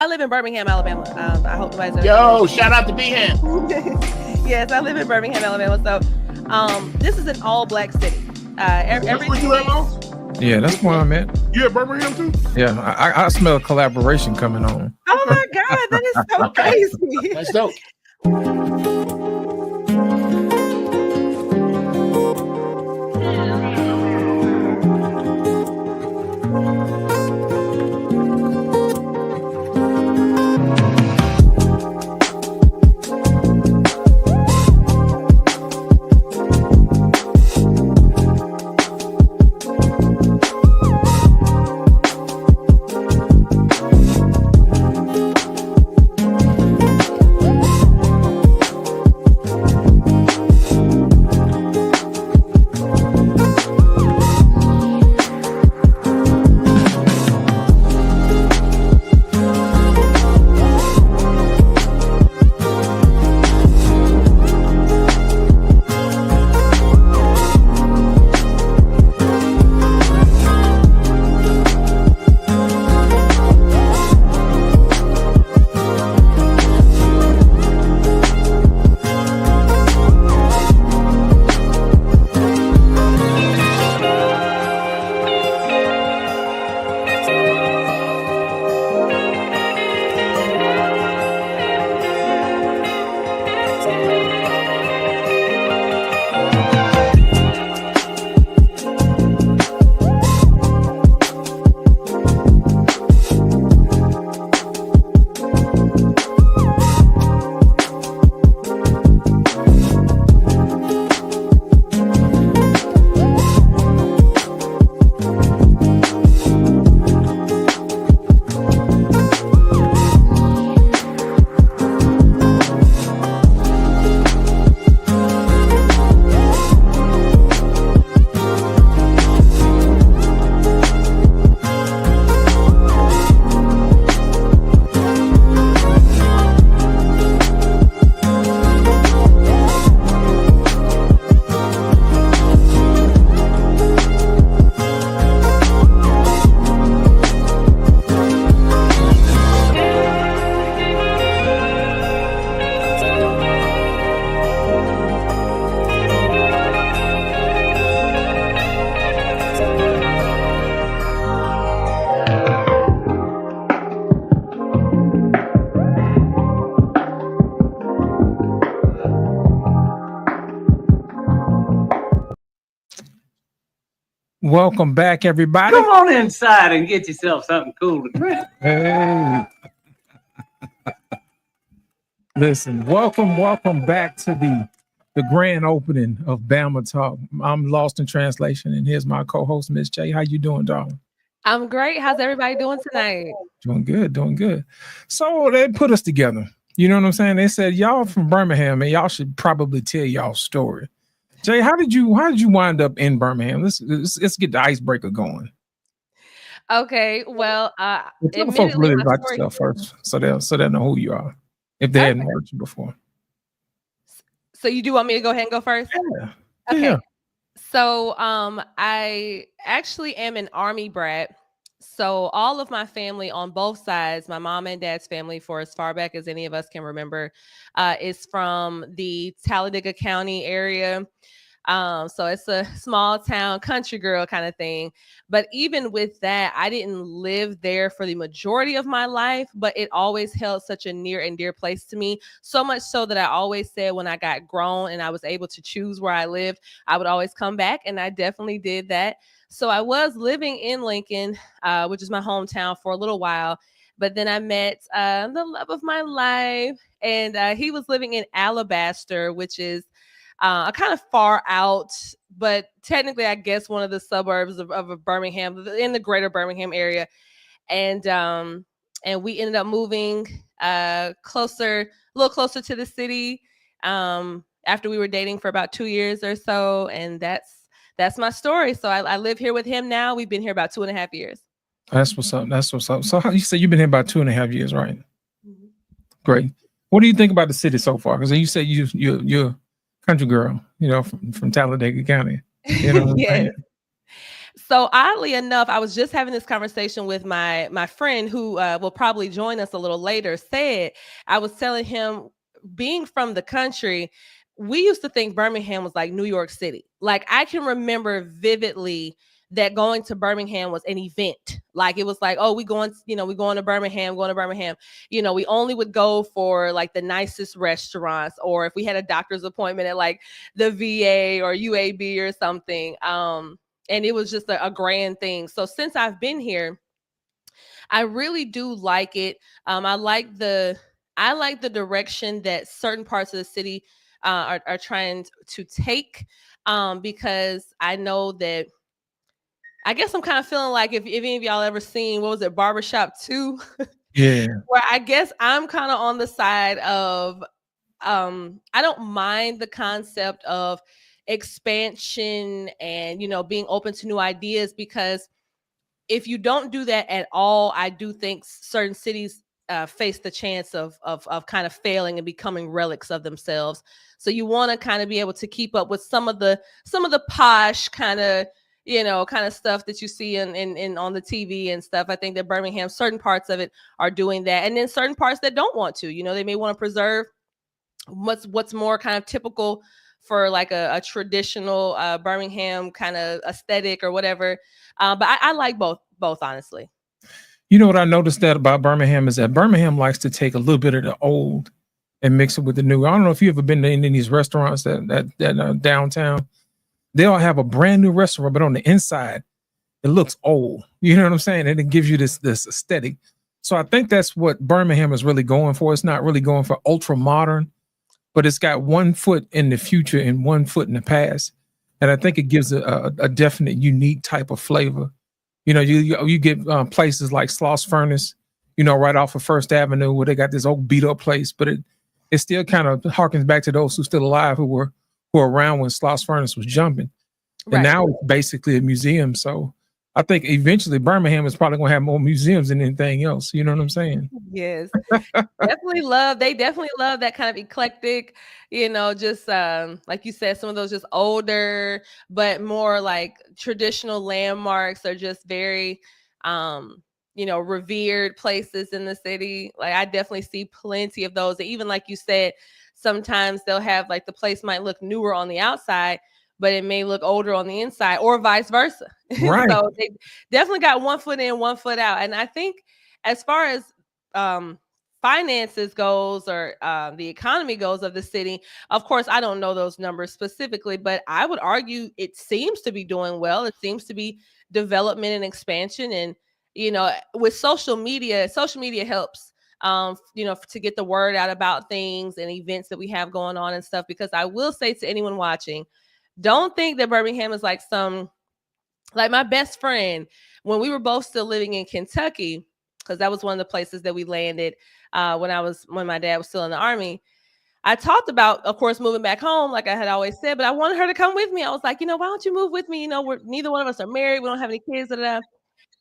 I live in Birmingham, Alabama. I hope nobody's shout out to B-Ham. Yes, I live in Birmingham, Alabama. So this is an all-black city. Where you at, Los? Yeah, that's where I'm at. You at Birmingham too? Yeah, I smell a collaboration coming on. Oh my God, that is so crazy. That's dope. Welcome back, everybody. Come on inside and get yourself something cool to drink. Hey. Listen, welcome back to the grand opening of Bama Talk. I'm lost in translation, and here's my co-host, Miss J. How you doing, darling? I'm great. How's everybody doing tonight? Doing good. So they put us together. You know what I'm saying? They said, y'all from Birmingham, and y'all should probably tell y'all story. Jay, how did you wind up in Birmingham? Let's get the icebreaker going. Okay, well, Tell folks a little about yourself first, so they'll know who you are if they hadn't heard you before. So you do want me to go ahead and go first? Yeah. Okay. Yeah. So I actually am an Army brat. So all of my family on both sides, my mom and dad's family, for as far back as any of us can remember, is from the Talladega County area. So it's a small town country girl kind of thing. But even with that, I didn't live there for the majority of my life, but it always held such a near and dear place to me. So much so that I always said when I got grown and I was able to choose where I lived, I would always come back. And I definitely did that. So I was living in Lincoln, which is my hometown, for a little while. But then I met the love of my life, and he was living in Alabaster, which is a kind of far out, but technically, I guess, one of the suburbs of Birmingham, in the greater Birmingham area. And we ended up moving a little closer to the city after we were dating for about 2 years or so. And that's my story. So I live here with him now. We've been here about 2.5 years. That's what's up. So how you say you've been here about 2.5 years, right? Mm-hmm. Great. What do you think about the city so far? Because you said you're country girl, from Talladega County. You know what I'm saying? So oddly enough, I was just having this conversation with my friend who will probably join us a little later. I was telling him, being from the country, we used to think Birmingham was like New York City. Like, I can remember vividly that going to Birmingham was an event. Like, it was like, oh, we going to Birmingham. We only would go for like the nicest restaurants, or if we had a doctor's appointment at like the VA or UAB or something. And it was just a grand thing. So since I've been here, I really do like it. I like the direction that certain parts of the city are trying to take, because I know that, I guess I'm kind of feeling like, if any of y'all ever seen, what was it, Barbershop 2? Yeah. Where I guess I'm kind of on the side of, I don't mind the concept of expansion and, being open to new ideas, because if you don't do that at all, I do think certain cities face the chance of kind of failing and becoming relics of themselves. So you want to kind of be able to keep up with some of the posh kind of stuff that you see in on the TV and stuff. I think that Birmingham, certain parts of it are doing that, and then certain parts that don't want to. They may want to preserve what's more kind of typical for like a traditional Birmingham kind of aesthetic or whatever. But I like both honestly. You know what I noticed that about Birmingham is that Birmingham likes to take a little bit of the old and mix it with the new. I don't know if you've ever been to any of these restaurants that downtown. They'll have a brand new restaurant, but on the inside, it looks old. You know what I'm saying? And it gives you this aesthetic. So I think that's what Birmingham is really going for. It's not really going for ultra modern, but it's got 1 foot in the future and 1 foot in the past. And I think it gives a definite unique type of flavor. You get places like Sloss Furnace, right off of First Avenue, where they got this old beat up place, but it still kind of harkens back to those who still alive who were around when Sloss Furnace was jumping. Right. And now it's basically a museum. So I think eventually Birmingham is probably going to have more museums than anything else. You know what I'm saying? Yes. They definitely love that kind of eclectic, just like you said, some of those just older, but more like traditional landmarks are just very, revered places in the city. Like, I definitely see plenty of those. And even like you said, sometimes they'll have like the place might look newer on the outside, but it may look older on the inside, or vice versa. Right. So they definitely got 1 foot in, 1 foot out. And I think as far as finances goes or the economy goes of the city. Of course, I don't know those numbers specifically, but I would argue it seems to be doing well. It seems to be development and expansion. And, with social media helps, to get the word out about things and events that we have going on and stuff. Because I will say to anyone watching, don't think that Birmingham is like my best friend, when we were both still living in Kentucky, because that was one of the places that we landed when my dad was still in the Army. I talked about, of course, moving back home, like I had always said, but I wanted her to come with me. I was like, why don't you move with me? Neither one of us are married. We don't have any kids.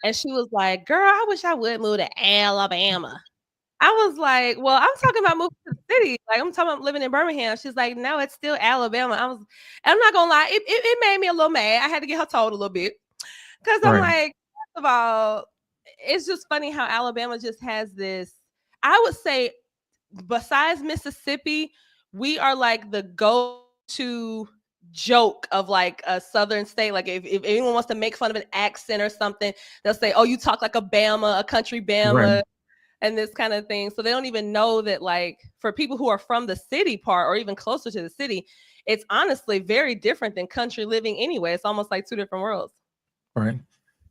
And she was like, girl, I wish I would move to Alabama. I was like, well, I'm talking about moving to the city. Like, I'm talking about living in Birmingham. She's like, no, it's still Alabama. I'm not going to lie. It made me a little mad. I had to get her told a little bit. Because I'm like, first of all, it's just funny how Alabama just has this, I would say, besides Mississippi, we are like the go-to joke of like a southern state. Like if anyone wants to make fun of an accent or something, they'll say, oh, you talk like a Bama, a country Bama, and this kind of thing. So they don't even know that, like, for people who are from the city part or even closer to the city, it's honestly very different than country living anyway. It's almost like two different worlds. Right.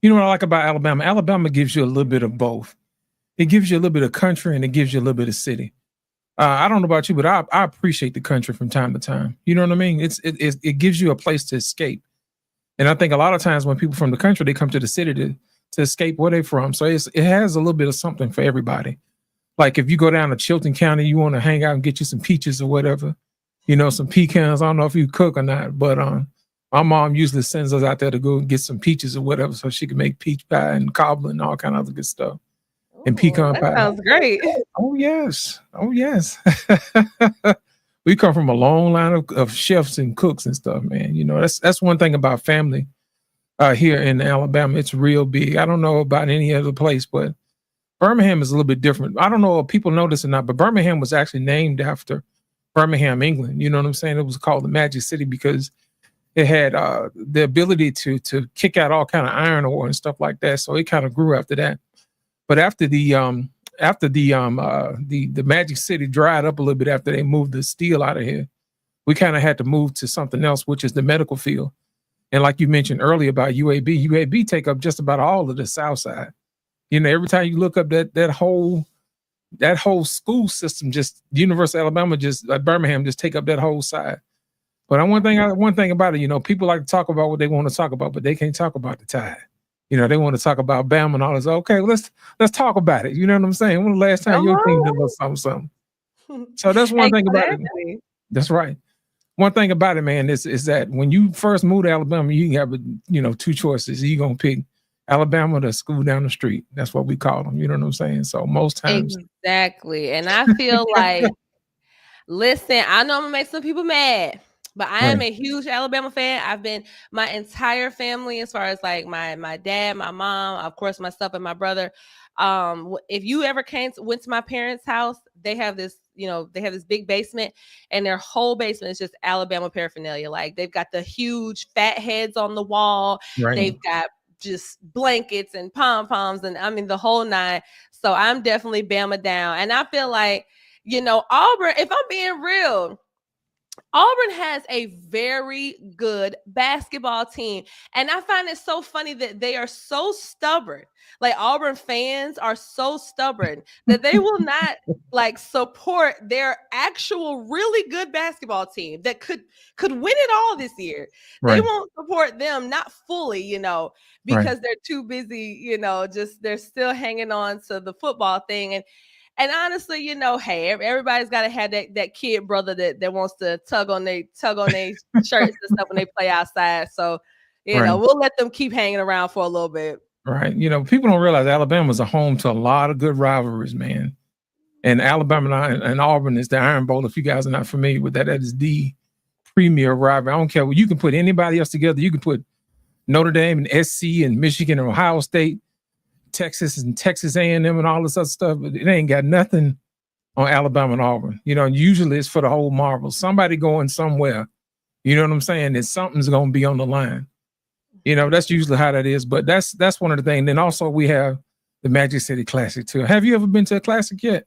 You know what I like about Alabama? Alabama gives you a little bit of both. It gives you a little bit of country and it gives you a little bit of city. I don't know about you, but I appreciate the country from time to time. You know what I mean? It gives you a place to escape. And I think a lot of times when people from the country, they come to the city to escape where they're from. So it has a little bit of something for everybody. Like if you go down to Chilton County, you want to hang out and get you some peaches or whatever, some pecans. I don't know if you cook or not, but my mom usually sends us out there to go get some peaches or whatever so she can make peach pie and cobbler and all kind of other good stuff. And pecan pie. Sounds great. Oh, yes. We come from a long line of chefs and cooks and stuff, man. That's one thing about family here in Alabama. It's real big. I don't know about any other place, but Birmingham is a little bit different. I don't know if people know this or not, but Birmingham was actually named after Birmingham, England. You know what I'm saying? It was called the Magic City because it had the ability to kick out all kind of iron ore and stuff like that. So it kind of grew after that. But after the Magic City dried up a little bit after they moved the steel out of here, we kind of had to move to something else, which is the medical field. And like you mentioned earlier about UAB take up just about all of the South Side. Every time you look up that whole school system, just University of Alabama, just like Birmingham, just take up that whole side. But one thing about it, people like to talk about what they want to talk about, but they can't talk about the Tide. They want to talk about Bama and all this. Okay, let's talk about it. You know what I'm saying? When the last time your team did a little something? So that's one thing about it. That's right. One thing about it, man, is that when you first move to Alabama, you can have two choices. You're gonna pick Alabama or the school down the street. That's what we call them. You know what I'm saying? So most times, exactly. And I feel like, listen, I know I'm gonna make some people mad. But I am a huge Alabama fan. I've been my entire family, as far as like my dad, my mom, of course, myself and my brother. If you ever went to my parents' house, they have this, big basement, and their whole basement is just Alabama paraphernalia. Like they've got the huge fat heads on the wall. Right. They've got just blankets and pom-poms, and I mean the whole nine. So I'm definitely Bama down. And I feel like, Auburn, if I'm being real, Auburn has a very good basketball team. And I find it so funny that they are so stubborn. Like Auburn fans are so stubborn that they will not like support their actual really good basketball team that could win it all this year. Right. They won't support them, not fully, because they're too busy, they're still hanging on to the football thing. And honestly, hey, everybody's got to have that kid brother that wants to tug on their shirts and stuff when they play outside. So, we'll let them keep hanging around for a little bit. Right. People don't realize Alabama's a home to a lot of good rivalries, man. And Alabama and Auburn is the Iron Bowl. If you guys are not familiar with that, that is the premier rivalry. I don't care. You can put anybody else together. You can put Notre Dame and SC and Michigan and Ohio State, Texas and Texas A&M and all this other stuff, but it ain't got nothing on Alabama and Auburn. Usually it's for the whole marbles. Somebody going somewhere, you know what I'm saying? And something's going to be on the line. That's usually how that is, but that's one of the things. Then also we have the Magic City Classic too. Have you ever been to a Classic yet?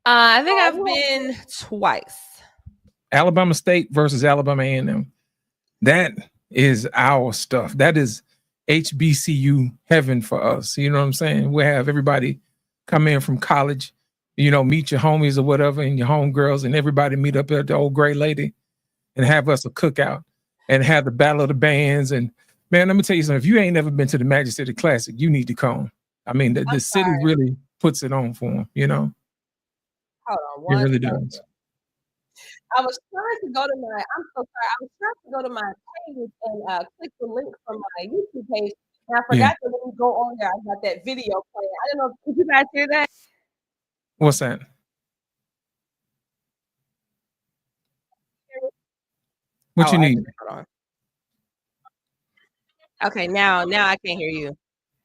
I think I've been twice. Alabama State versus Alabama A&M. That is our stuff. That is HBCU heaven for us. You know what I'm saying? We have everybody come in from college, meet your homies or whatever and your homegirls, and everybody meet up at the old gray lady and have us a cookout and have the battle of the bands. And man, let me tell you something. If you ain't never been to the Magic City Classic, you need to come. I mean, the city really puts it on for them, Hold on. It really does. I was trying to go to my, I'm so sorry. I was trying to go to my page and click the link from my YouTube page. And I forgot that when you go on there, I got that video playing. I don't know. Did you guys hear that? What's that? What you need? Hold on. Okay, now I can't hear you.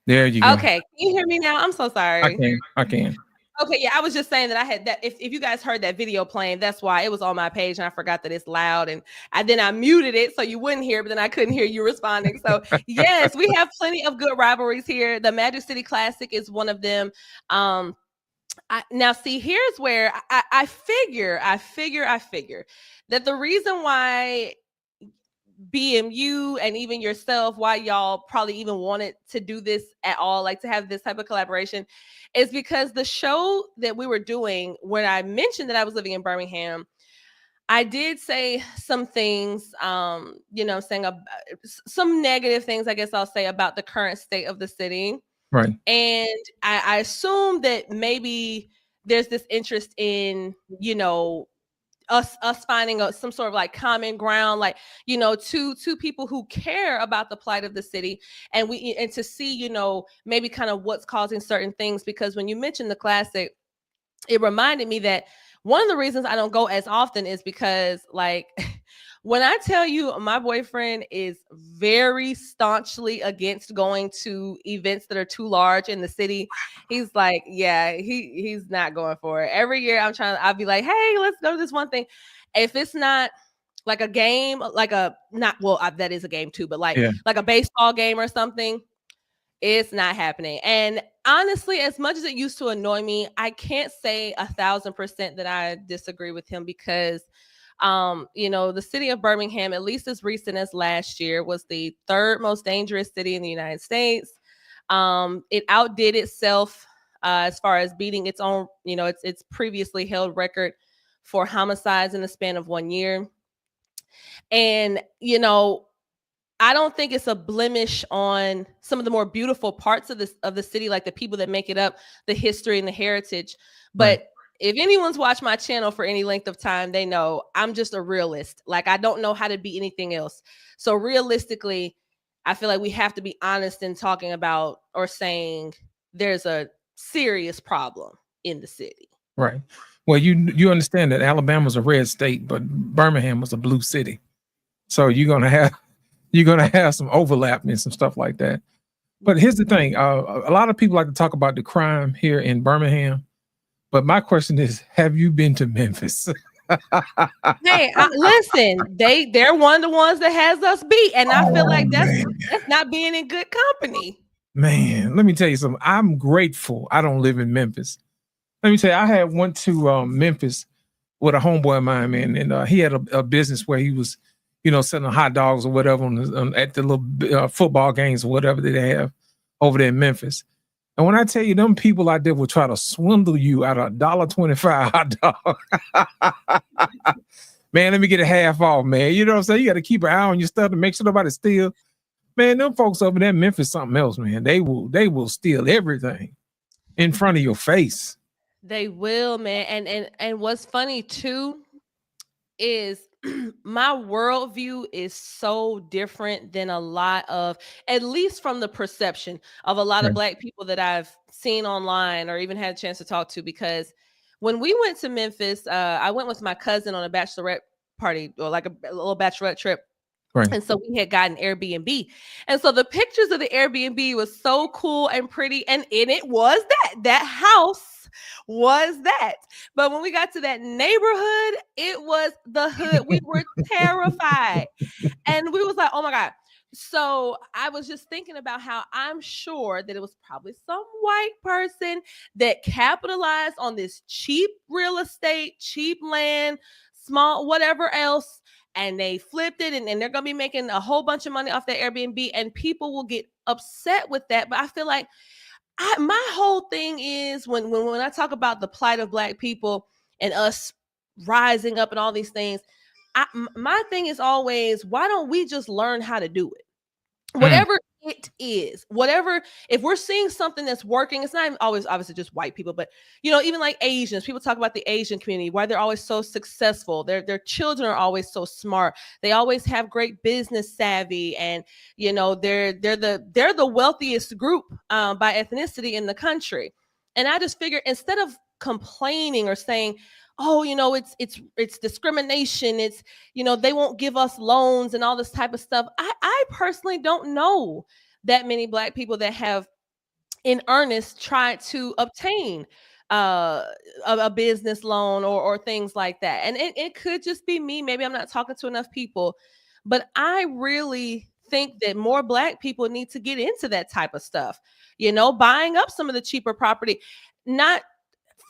There you go. Okay, can you hear me now? I'm so sorry. I can. Okay, yeah, I was just saying that I had that. If you guys heard that video playing, that's why it was on my page, and I forgot that it's loud, and then I muted it so you wouldn't hear, but then I couldn't hear you responding. So yes, we have plenty of good rivalries here. The Magic City Classic is one of them. Now see, here's where I figure that the reason why BMU and even yourself, why y'all probably even wanted to do this at all, like to have this type of collaboration, is because the show that we were doing, when I mentioned that I was living in Birmingham, I did say some things, saying some negative things, I guess I'll say, about the current state of the city. Right. And I assume that maybe there's this interest in, us finding some sort of like common ground, like, two people who care about the plight of the city, and to see, maybe kind of what's causing certain things. Because when you mentioned the Classic, it reminded me that one of the reasons I don't go as often is because, like, when I tell you my boyfriend is very staunchly against going to events that are too large in the city, he's like, yeah, he's not going for it. Every year I'll be like, hey, let's go to this one thing. If it's not like a game, that is a game too, but like a baseball game or something, it's not happening. And honestly, as much as it used to annoy me, I can't say 1,000% that I disagree with him, because the city of Birmingham, at least as recent as last year, was the third most dangerous city in the United States. It outdid itself as far as beating its own, its previously held record for homicides in the span of 1 year. And, I don't think it's a blemish on some of the more beautiful parts of the city, like the people that make it up, the history and the heritage. But if anyone's watched my channel for any length of time, they know I'm just a realist. Like, I don't know how to be anything else. So realistically, I feel like we have to be honest in talking about or saying there's a serious problem in the city. Right. Well, you understand that Alabama's a red state, but Birmingham was a blue city. So you're gonna have some overlap and some stuff like that. But here's the thing: a lot of people like to talk about the crime here in Birmingham. But my question is, have you been to Memphis? Hey, listen, they're one of the ones that has us beat, and I feel like that's not being in good company. Man, let me tell you something. I'm grateful I don't live in Memphis. Let me tell you, I went to Memphis with a homeboy of mine, man, and he had a business where he was, selling hot dogs or whatever at the little football games or whatever that they have over there in Memphis. And when I tell you, them people out there will try to swindle you out of $1.25 hot dog. Man, let me get a half off, man. You know what I'm saying? You got to keep an eye on your stuff to make sure nobody steal. Man, them folks over there in Memphis, something else, man. They will steal everything in front of your face. They will, man. And what's funny too is my worldview is so different than a lot of, at least from the perception of a lot of Black people that I've seen online or even had a chance to talk to. Because when we went to Memphis, I went with my cousin on a bachelorette party, or like a little bachelorette trip. Right. And so we had gotten Airbnb. And so the pictures of the Airbnb was so cool and pretty. And it was that house was that. But when we got to that neighborhood, it was the hood. We were terrified. And we was like, oh my God. So I was just thinking about how I'm sure that it was probably some white person that capitalized on this cheap real estate, cheap land, small, whatever else, and they flipped it, and they're going to be making a whole bunch of money off their Airbnb, and people will get upset with that. But I feel like my whole thing is when I talk about the plight of Black people and us rising up and all these things, my thing is always, why don't we just learn how to do it? Whatever it is, whatever, if we're seeing something that's working, it's not even always obviously just white people, but even like Asians, people talk about the Asian community, why they're always so successful. Their children are always so smart. They always have great business savvy, and they're the wealthiest group by ethnicity in the country. And I just figured, instead of complaining or saying, oh, it's discrimination, it's they won't give us loans and all this type of stuff. I personally don't know that many Black people that have in earnest tried to obtain a business loan or things like that. And it could just be me. Maybe I'm not talking to enough people, but I really think that more Black people need to get into that type of stuff, buying up some of the cheaper property, not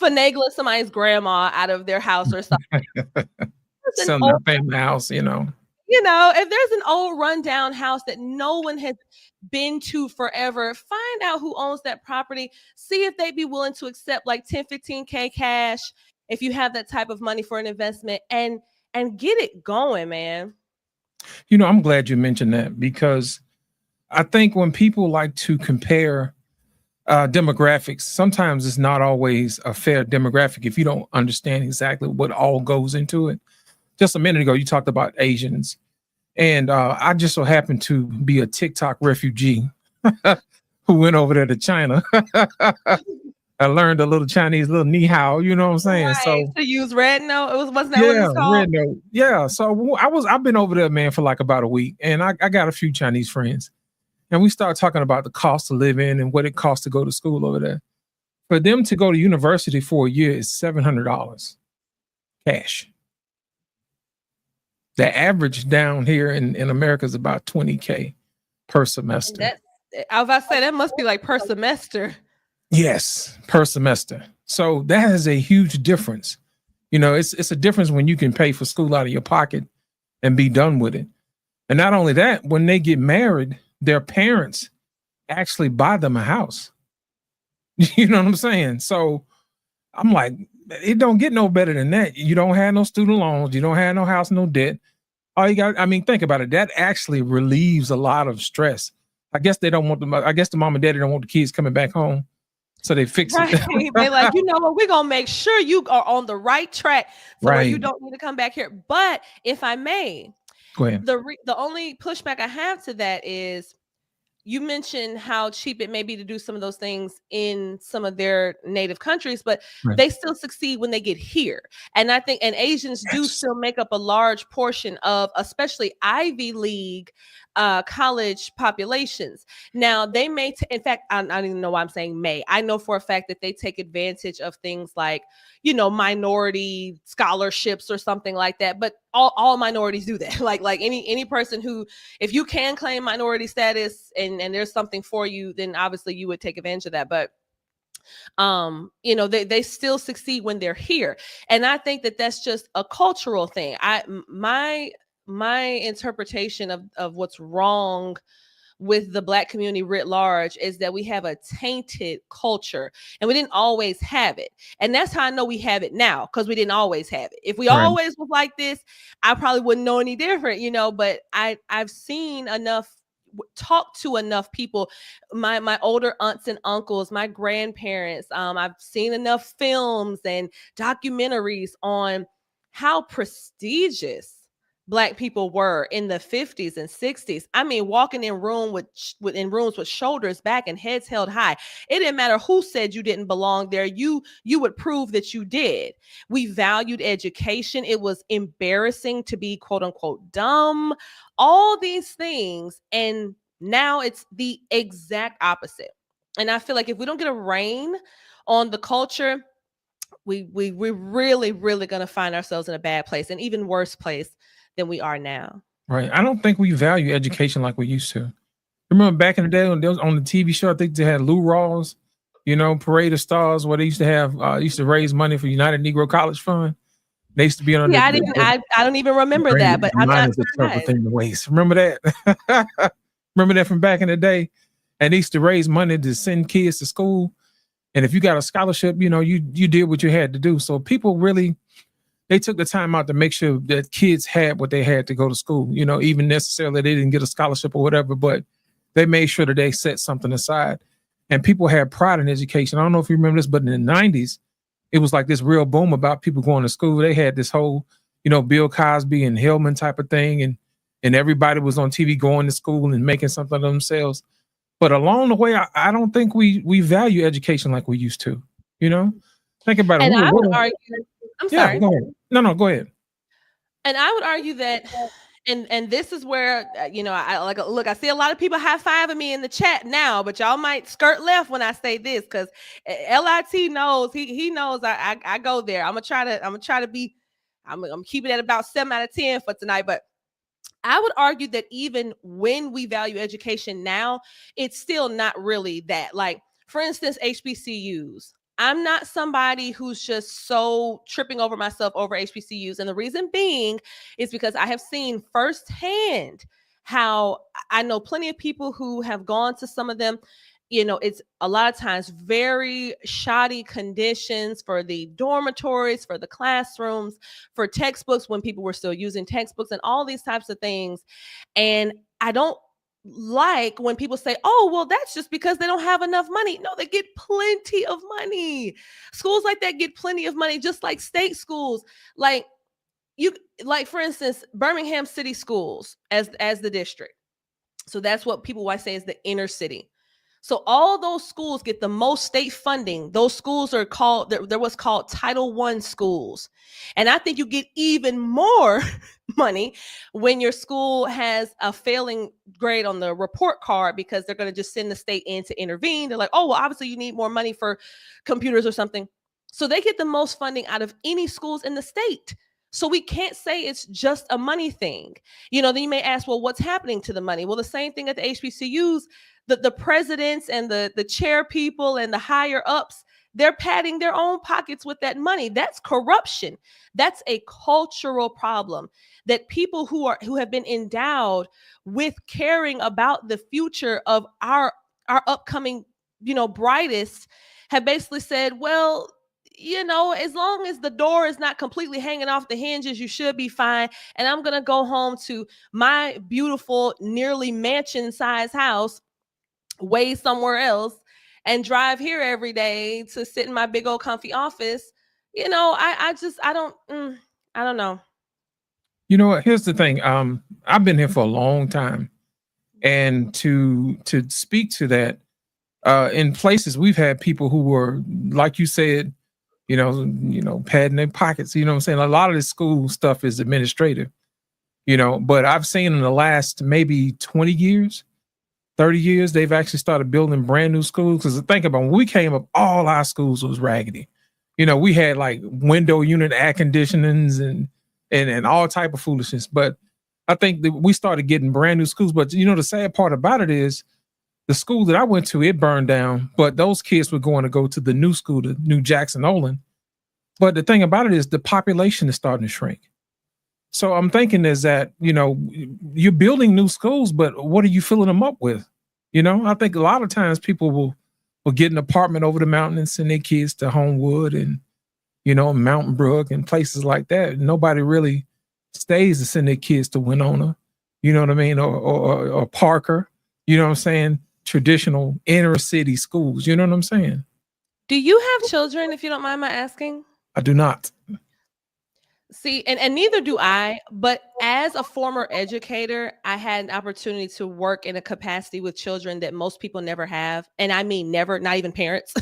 finagling somebody's grandma out of their house or something. Selling their family house, if there's an old rundown house that no one has been to forever, find out who owns that property, see if they'd be willing to accept like 10, 15K cash if you have that type of money for an investment, and get it going, man. I'm glad you mentioned that, because I think when people like to compare demographics, sometimes it's not always a fair demographic if you don't understand exactly what all goes into it. Just a minute ago, you talked about Asians, and I just so happened to be a TikTok refugee who went over there to China. I learned a little Chinese, little ni hao, you know what I'm saying? Right. So to use red note, wasn't that what it's called? red note. Yeah. So I've been over there, man, for like about a week, and I got a few Chinese friends. And we started talking about the cost of living and what it costs to go to school over there. For them to go to university for a year is $700 cash. The average down here in America is about $20K per semester. I was about to say, that must be like per semester. Yes, per semester. So that is a huge difference. It's a difference when you can pay for school out of your pocket and be done with it. And not only that, when they get married, their parents actually buy them a house. You know what I'm saying? So I'm like, it don't get no better than that. You don't have no student loans. You don't have no house, no debt. All you got, think about it. That actually relieves a lot of stress. I guess they don't want them. I guess the mom and daddy don't want the kids coming back home. So they fix it. They're like, what? We're going to make sure you are on the right track. So right. You don't need to come back here. But if I may, go ahead. The only pushback I have to that is, you mentioned how cheap it may be to do some of those things in some of their native countries, but they still succeed when they get here. And I think, and Asians do still make up a large portion of, especially Ivy League college populations. Now, they may, in fact, I don't even know why I'm saying may. I know for a fact that they take advantage of things like, minority scholarships or something like that. But all minorities do that. Like any person who, if you can claim minority status and there's something for you, then obviously you would take advantage of that. But they still succeed when they're here. And I think that that's just a cultural thing. My interpretation of what's wrong with the Black community writ large is that we have a tainted culture, and we didn't always have it. And that's how I know we have it now, because we didn't always have it. If we always was like this, I probably wouldn't know any different, but I've seen enough, talk to enough people, my older aunts and uncles, my grandparents. I've seen enough films and documentaries on how prestigious Black people were in the 50s and 60s. I mean, walking in rooms with shoulders back and heads held high. It didn't matter who said you didn't belong there. You would prove that you did. We valued education. It was embarrassing to be quote unquote dumb. All these things. And now it's the exact opposite. And I feel like if we don't get a rein on the culture, we're really, really going to find ourselves in a bad place, an even worse place than we are now. Right. I don't think we value education like we used to. Remember back in the day when there was on the TV show, I think they had Lou Rawls, Parade of Stars, where they used to have used to raise money for United Negro College Fund. They used to be on Yeah, I don't even remember that, but I'm not is a terrible surprised. thing to waste. Remember that? Remember that from back in the day? And they used to raise money to send kids to school. And if you got a scholarship, you did what you had to do. So people really, they took the time out to make sure that kids had what they had to go to school, even necessarily they didn't get a scholarship or whatever, but they made sure that they set something aside. And people had pride in education. I don't know if you remember this, but in the 90s, it was like this real boom about people going to school. They had this whole, Bill Cosby and Hillman type of thing. And everybody was on TV going to school and making something of themselves. But along the way, I don't think we value education like we used to, Think about it. And I would argue, I'm sorry. Go ahead. No, go ahead. And I would argue that, and this is where, I see a lot of people high-fiving me in the chat now, but y'all might skirt left when I say this, because L.I.T knows, he knows I go there. I'm keeping it at about 7 out of 10 for tonight, but I would argue that even when we value education now, it's still not really that. Like, for instance, HBCUs. I'm not somebody who's just so tripping over myself over HBCUs. And the reason being is because I have seen firsthand how I know plenty of people who have gone to some of them. It's a lot of times very shoddy conditions for the dormitories, for the classrooms, for textbooks when people were still using textbooks and all these types of things. And I don't like when people say, oh, well, that's just because they don't have enough money. No, they get plenty of money. Schools like that get plenty of money, just like state schools. Like, for instance, Birmingham City Schools as the district. So that's what people might say is the inner city. So all those schools get the most state funding. Those schools are called, they're what's called Title I schools. And I think you get even more money when your school has a failing grade on the report card, because they're going to just send the state in to intervene. They're like, oh, well, obviously you need more money for computers or something. So they get the most funding out of any schools in the state. So we can't say it's just a money thing. Then you may ask, well, what's happening to the money? Well, the same thing at the HBCUs. The presidents and the chair people and the higher ups, they're padding their own pockets with that money. That's corruption. That's a cultural problem that people who have been endowed with caring about the future of our upcoming, brightest, have basically said, well, as long as the door is not completely hanging off the hinges, you should be fine. And I'm going to go home to my beautiful, nearly mansion-sized house way somewhere else and drive here every day to sit in my big old comfy office. I don't know. You know what? Here's the thing. I've been here for a long time, and to speak to that, in places we've had people who were, like you said, padding their pockets. You know what I'm saying? A lot of this school stuff is administrative, but I've seen in the last maybe 20 years, 30 years, they've actually started building brand new schools. Because think about when we came up, all our schools was raggedy. We had like window unit air conditionings and all type of foolishness. But I think that we started getting brand new schools. But the sad part about it is the school that I went to, it burned down. But those kids were going to go to the new school, the new Jackson Olin. But the thing about it is the population is starting to shrink. So I'm thinking is that, you're building new schools, but what are you filling them up with? I think a lot of times people will get an apartment over the mountain and send their kids to Homewood and, Mountain Brook and places like that. Nobody really stays to send their kids to Winona, you know what I mean? Or Parker, you know what I'm saying? Traditional inner city schools, you know what I'm saying? Do you have children, if you don't mind my asking? I do not. See, and neither do I, but as a former educator, I had an opportunity to work in a capacity with children that most people never have. And I mean, never, not even parents.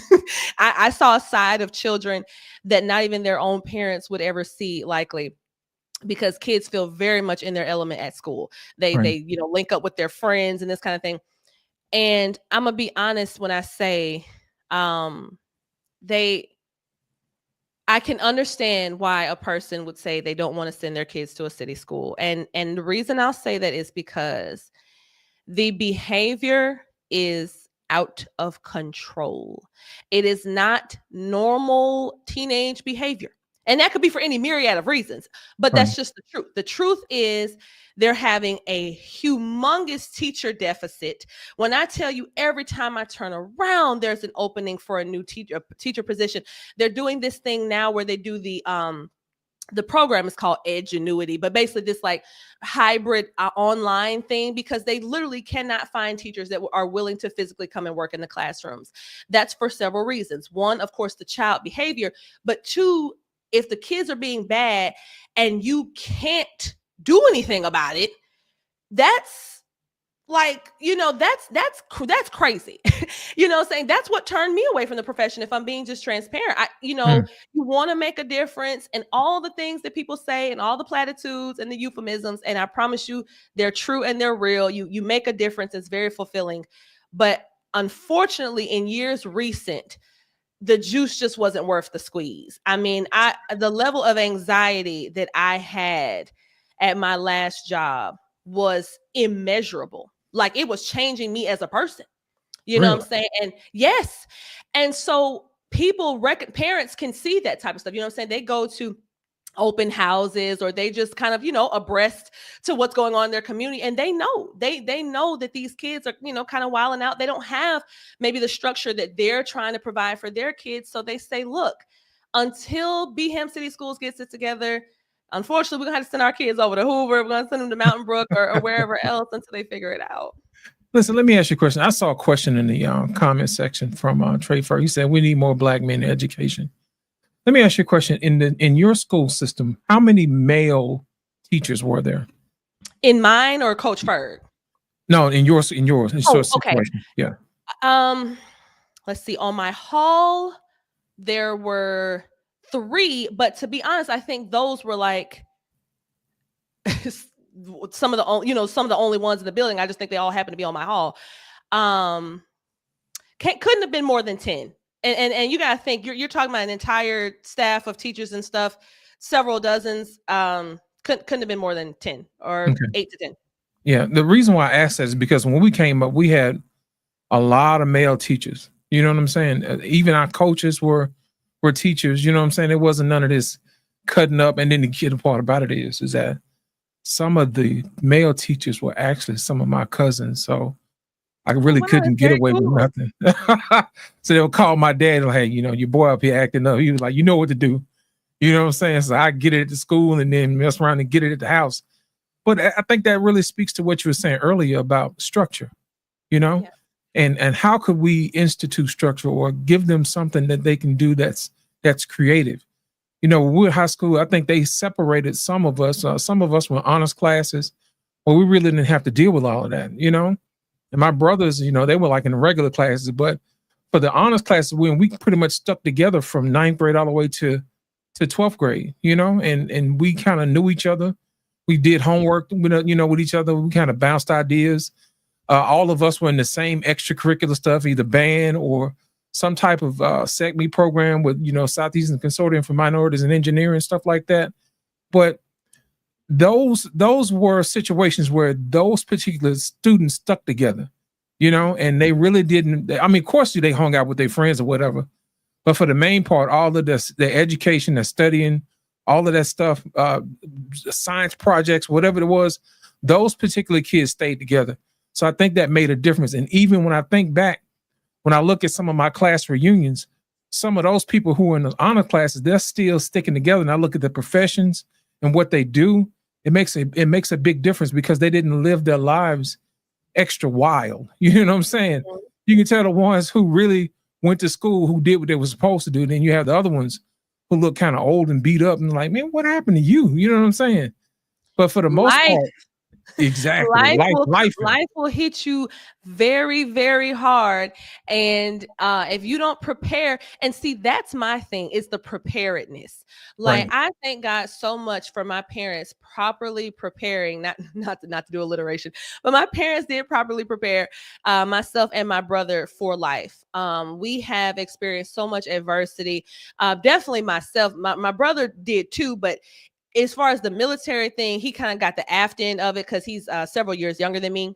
I saw a side of children that not even their own parents would ever see, likely, because kids feel very much in their element at school. They link up with their friends and this kind of thing. And I'm gonna be honest when I say, I can understand why a person would say they don't want to send their kids to a city school. And the reason I'll say that is because the behavior is out of control. It is not normal teenage behavior. And that could be for any myriad of reasons, but that's just the truth. The truth is they're having a humongous teacher deficit. When I tell you every time I turn around, there's an opening for a new teacher position. They're doing this thing now where they do the program is called Edgenuity, but basically this like hybrid online thing, because they literally cannot find teachers that are willing to physically come and work in the classrooms. That's for several reasons. One, of course, the child behavior, but two, if the kids are being bad and you can't do anything about it, that's like, that's crazy. You know what I'm saying? That's what turned me away from the profession. If I'm being just transparent, you want to make a difference, and all the things that people say and all the platitudes and the euphemisms, and I promise you they're true and they're real. You make a difference. It's very fulfilling. But unfortunately, in years recent, the juice just wasn't worth the squeeze. I mean, the level of anxiety that I had at my last job was immeasurable. Like, it was changing me as a person. You know what I'm saying? And yes. And so parents can see that type of stuff. You know what I'm saying? They go to open houses, or they just kind of, abreast to what's going on in their community. And they know, they know that these kids are, kind of wilding out. They don't have maybe the structure that they're trying to provide for their kids. So they say, look, until Beham City Schools gets it together, unfortunately, we're going to have to send our kids over to Hoover. We're going to send them to Mountain Brook or wherever else until they figure it out. Listen, let me ask you a question. I saw a question in the comment section from Trey Fur. He said, we need more Black men in education. Let me ask you a question. In your school system, how many male teachers were there? In mine or Coach Ferg? No, in yours. Oh, okay. Yeah. Let's see. On my hall, there were 3, but to be honest, I think those were like some of the only ones in the building. I just think they all happened to be on my hall. Couldn't have been more than 10. And you got to think, you're talking about an entire staff of teachers and stuff, several dozens. Couldn't have been more than 10 or 8 to 10. Yeah. The reason why I asked that is because when we came up, we had a lot of male teachers. You know what I'm saying? Even our coaches were teachers. You know what I'm saying? It wasn't none of this cutting up. And then the kid part about it is that some of the male teachers were actually some of my cousins. So I really couldn't get away with nothing. So they'll call my dad and, hey, your boy up here acting up. He was like, you know what to do. You know what I'm saying? So I get it at the school and then mess around and get it at the house. But I think that really speaks to what you were saying earlier about structure, and how could we institute structure or give them something that they can do that's creative. When we were in high school, I think they separated some of us. Some of us were honors classes, but we really didn't have to deal with all of that, And my brothers, they were like in the regular classes, but for the honors classes, we pretty much stuck together from 9th grade all the way to 12th grade, and we kind of knew each other. We did homework, with each other. We kind of bounced ideas. All of us were in the same extracurricular stuff, either band or some type of SECME program with, Southeastern Consortium for Minorities and Engineering, stuff like that. But those were situations where those particular students stuck together, and they really didn't. I mean, of course, they hung out with their friends or whatever, but for the main part, all of the education, the studying, all of that stuff, science projects, whatever it was, those particular kids stayed together. So I think that made a difference. And even when I think back, when I look at some of my class reunions, some of those people who are in the honor classes, they're still sticking together. And I look at the professions and what they do. It makes a big difference because they didn't live their lives extra wild. You know what I'm saying? You can tell the ones who really went to school, who did what they were supposed to do. Then you have the other ones who look kind of old and beat up and like, man, what happened to you? You know what I'm saying? But for the most part, Exactly. Life. Life will hit you very, very hard. And if you don't prepare, and see, that's my thing, is the preparedness. Like, Right. I thank God so much for my parents properly preparing, not to do alliteration, but my parents did properly prepare myself and my brother for life. We have experienced so much adversity. Definitely myself, my brother did too, but as far as the military thing, he kind of got the aft end of it because he's several years younger than me.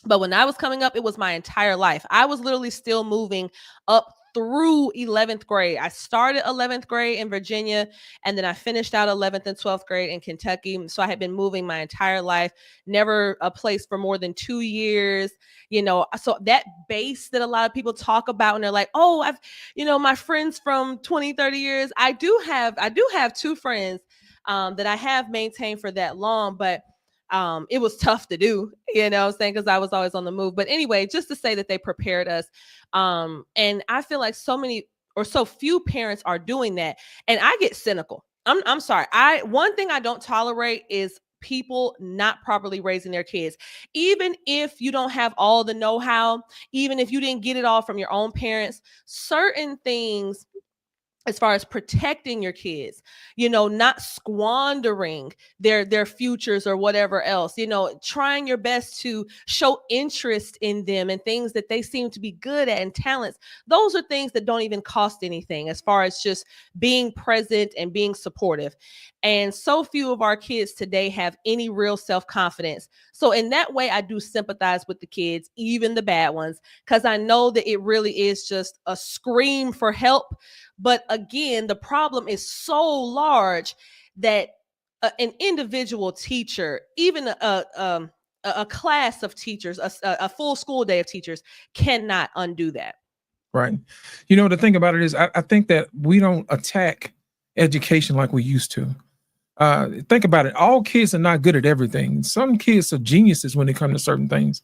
But when I was coming up, it was my entire life. I was literally still moving up through 11th grade. I started 11th grade in Virginia, and then I finished out 11th and 12th grade in Kentucky. So I had been moving my entire life, never a place for more than 2 years. So that base that a lot of people talk about, and they're like, oh, my friends from 20, 30 years. I do have two friends that I have maintained for that long, but it was tough to do, what I'm saying, because I was always on the move. But anyway, just to say that they prepared us. And I feel like so many or so few parents are doing that. And I get cynical. I'm sorry. One thing I don't tolerate is people not properly raising their kids. Even if you don't have all the know-how, even if you didn't get it all from your own parents, certain things as far as protecting your kids, not squandering their futures or whatever else, trying your best to show interest in them and things that they seem to be good at and talents. Those are things that don't even cost anything, as far as just being present and being supportive. And so few of our kids today have any real self-confidence. So in that way, I do sympathize with the kids, even the bad ones, because I know that it really is just a scream for help. But again, the problem is so large that an individual teacher, even a class of teachers, a full school day of teachers, cannot undo that. Right. The thing about it is, I think that we don't attack education like we used to. Think about it. All kids are not good at everything. Some kids are geniuses when it comes to certain things.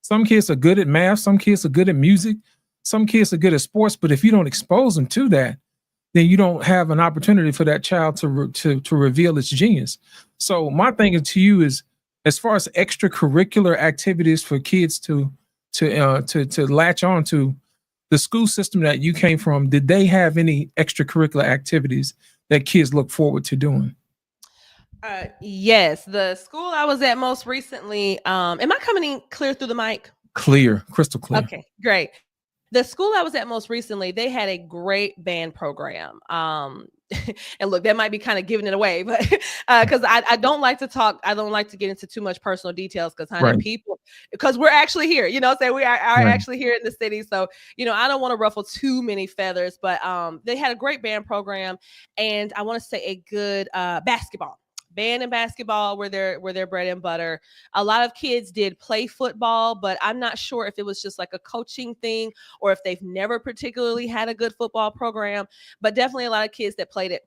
Some kids are good at math. Some kids are good at music. Some kids are good at sports. But if you don't expose them to that, then you don't have an opportunity for that child to reveal its genius. So my thing to you is, as far as extracurricular activities for kids to latch on to, the school system that you came from, did they have any extracurricular activities that kids look forward to doing? Yes, the school I was at most recently. Am I coming in clear through the mic? Clear, crystal clear. Okay, great. The school I was at most recently, they had a great band program. And look, that might be kind of giving it away, but because I don't like to talk, I don't like to get into too much personal details, because because we're actually here, say we are actually here in the city. So, I don't want to ruffle too many feathers, but they had a great band program, and I want to say a good band and basketball were their bread and butter. A lot of kids did play football, but I'm not sure if it was just like a coaching thing or if they've never particularly had a good football program, but definitely a lot of kids that played it.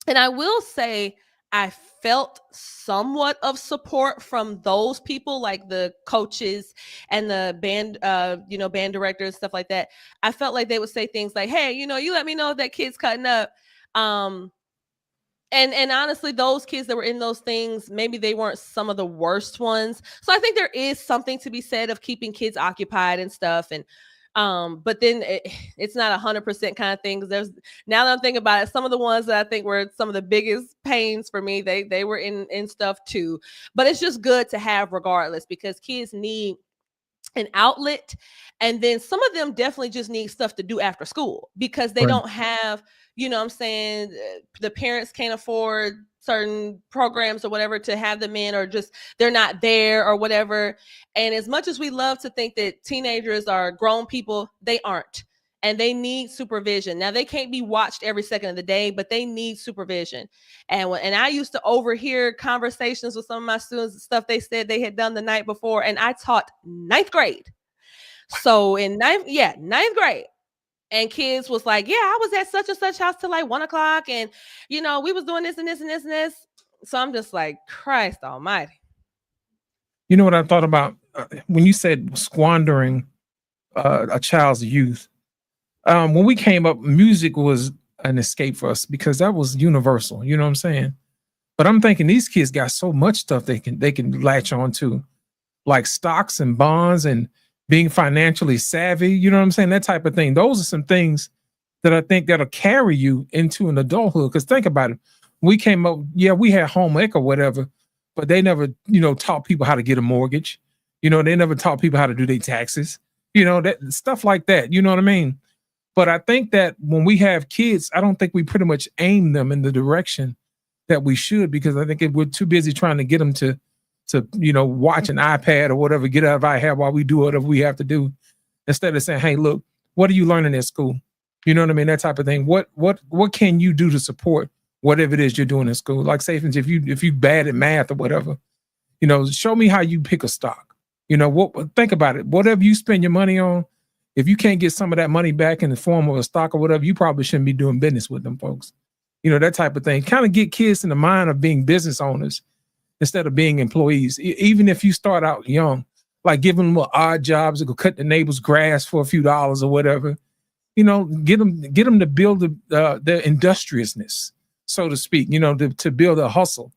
And I will say, I felt somewhat of support from those people, like the coaches and the band, band directors, stuff like that. I felt like they would say things like, hey, you let me know if that kid's cutting up. And honestly, those kids that were in those things, maybe they weren't some of the worst ones. So I think there is something to be said of keeping kids occupied and stuff. And but then it's not 100% kind of thing. Now that I'm thinking about it, some of the ones that I think were some of the biggest pains for me, they were in stuff too. But it's just good to have regardless, because kids need an outlet. And then some of them definitely just need stuff to do after school, because they don't have, I'm saying, the parents can't afford certain programs or whatever to have them in, or just they're not there or whatever. And as much as we love to think that teenagers are grown people, they aren't. And they need supervision. Now, they can't be watched every second of the day, but they need supervision. And I used to overhear conversations with some of my students, stuff they said they had done the night before. And I taught 9th grade. So in ninth grade. And kids was like, yeah, I was at such and such house till like 1:00. And, we was doing this and this and this and this. So I'm just like, Christ almighty. You know what I thought about when you said squandering a child's youth? When we came up, music was an escape for us, because that was universal. You know what I'm saying? But I'm thinking these kids got so much stuff they can latch on to, like stocks and bonds and being financially savvy. You know what I'm saying? That type of thing. Those are some things that I think that'll carry you into an adulthood. Because think about it. We came up, yeah, we had home ec or whatever, but they never, taught people how to get a mortgage. They never taught people how to do their taxes. That stuff like that. You know what I mean? But I think that when we have kids, I don't think we pretty much aim them in the direction that we should, because I think we're too busy trying to get them to watch an iPad or whatever, get out of our hair while we do whatever we have to do, instead of saying, hey, look, what are you learning at school? You know what I mean? That type of thing. What can you do to support whatever it is you're doing in school? Like, say, if you bad at math or whatever, show me how you pick a stock. Think about it. Whatever you spend your money on, if you can't get some of that money back in the form of a stock or whatever, you probably shouldn't be doing business with them folks. That type of thing. Kind of get kids in the mind of being business owners instead of being employees. Even if you start out young, like giving them odd jobs to go cut the neighbor's grass for a few dollars or whatever. Get them to build their industriousness, so to speak. To build a hustle,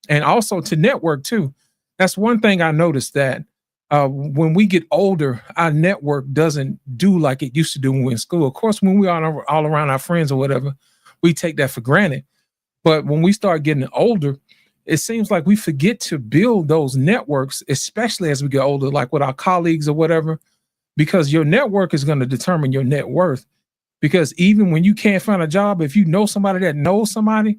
and also to network too. That's one thing I noticed, that when we get older, our network doesn't do like it used to do when we were in school. Of course, when we are all around our friends or whatever, we take that for granted. But when we start getting older, it seems like we forget to build those networks, especially as we get older, like with our colleagues or whatever, because your network is going to determine your net worth. Because even when you can't find a job, if you know somebody that knows somebody,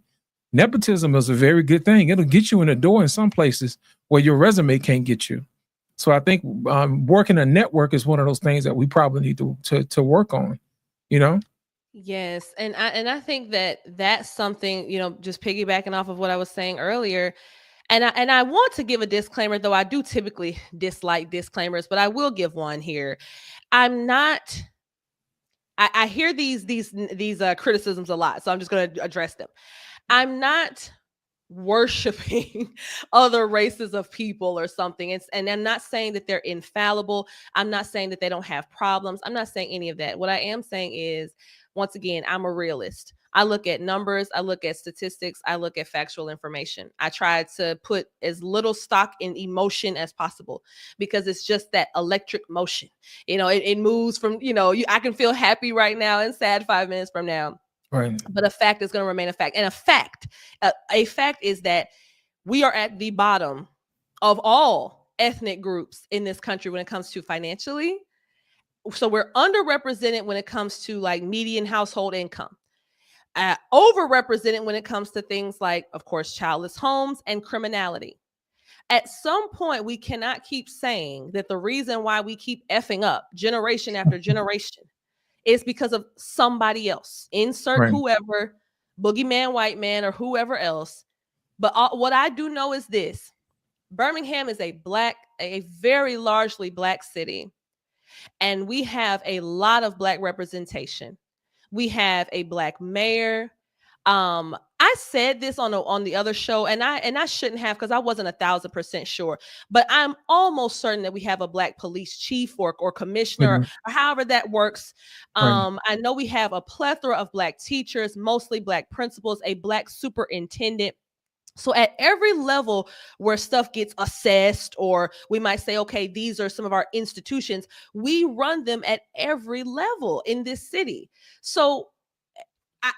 nepotism is a very good thing. It'll get you in the door in some places where your resume can't get you. So I think working a network is one of those things that we probably need to work on, Yes, and I think that's something, just piggybacking off of what I was saying earlier. And I want to give a disclaimer, though I do typically dislike disclaimers, but I will give one here. I'm not. I hear these criticisms a lot, so I'm just going to address them. I'm not worshiping other races of people or something. And I'm not saying that they're infallible. I'm not saying that they don't have problems. I'm not saying any of that. What I am saying is, once again, I'm a realist. I look at numbers, I look at statistics, I look at factual information. I try to put as little stock in emotion as possible, because it's just that electric motion. It moves from, I can feel happy right now and sad 5 minutes from now. Right. But a fact is going to remain a fact. And a fact is that we are at the bottom of all ethnic groups in this country when it comes to financially. So we're underrepresented when it comes to like median household income. Overrepresented when it comes to things like, of course, childless homes and criminality. At some point, we cannot keep saying that the reason why we keep effing up generation after generation is because of somebody else. Insert Right. whoever, boogeyman, white man, or whoever else. But what I do know is this: Birmingham is a very largely Black city, and we have a lot of Black representation. We have a Black mayor. I said this on the other show, and I shouldn't have, because I wasn't 1,000% sure, but I'm almost certain that we have a Black police chief or commissioner, or however that works. Right. I know we have a plethora of Black teachers, mostly Black principals, a Black superintendent. So at every level where stuff gets assessed, or we might say, okay, these are some of our institutions, we run them at every level in this city. So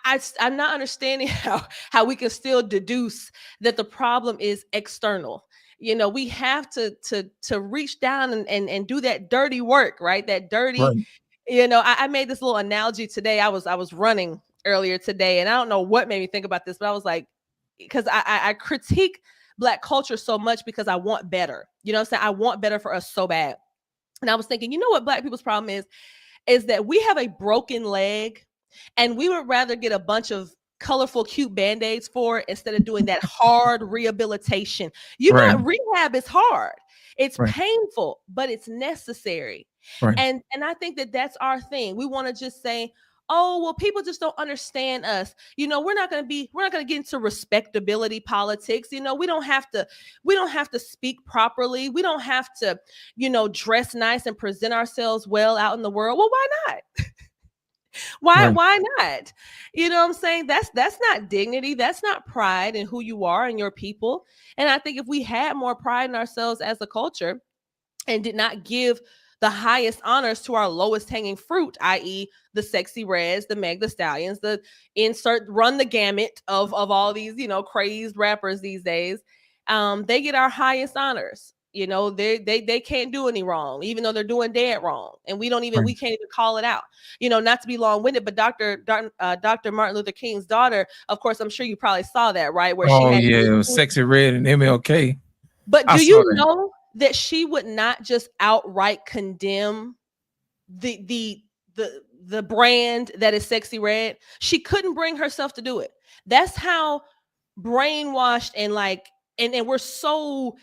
I'm not understanding how we can still deduce that the problem is external. We have to reach down and do that dirty work, right? That dirty, Right. I made this little analogy today. I was running earlier today, and I don't know what made me think about this, but I was like, because I critique Black culture so much because I want better. You know what I'm saying? I want better for us so bad. And I was thinking, what Black people's problem is that we have a broken leg, and we would rather get a bunch of colorful, cute Band-Aids for it instead of doing that hard rehabilitation. Rehab is hard. It's painful, but it's necessary. Right. And I think that that's our thing. We want to just say, oh, well, people just don't understand us. We're not going to get into respectability politics. We don't have to speak properly. We don't have to, dress nice and present ourselves well out in the world. Well, why not? Right. Why not? You know what I'm saying? That's not dignity. That's not pride in who you are and your people. And I think if we had more pride in ourselves as a culture and did not give the highest honors to our lowest hanging fruit, i.e., the sexy reds, the Meg the Stallions, the insert run the gamut of all these, crazed rappers these days. They get our highest honors. They can't do any wrong, even though they're doing dead wrong, and we can't even call it out. Not to be long winded, but Dr. Martin Luther King's daughter, of course, I'm sure you probably saw that, right? Where she had it was Sexy Red and MLK. But do you know that she would not just outright condemn the brand that is Sexy Red? She couldn't bring herself to do it. That's how brainwashed and we're so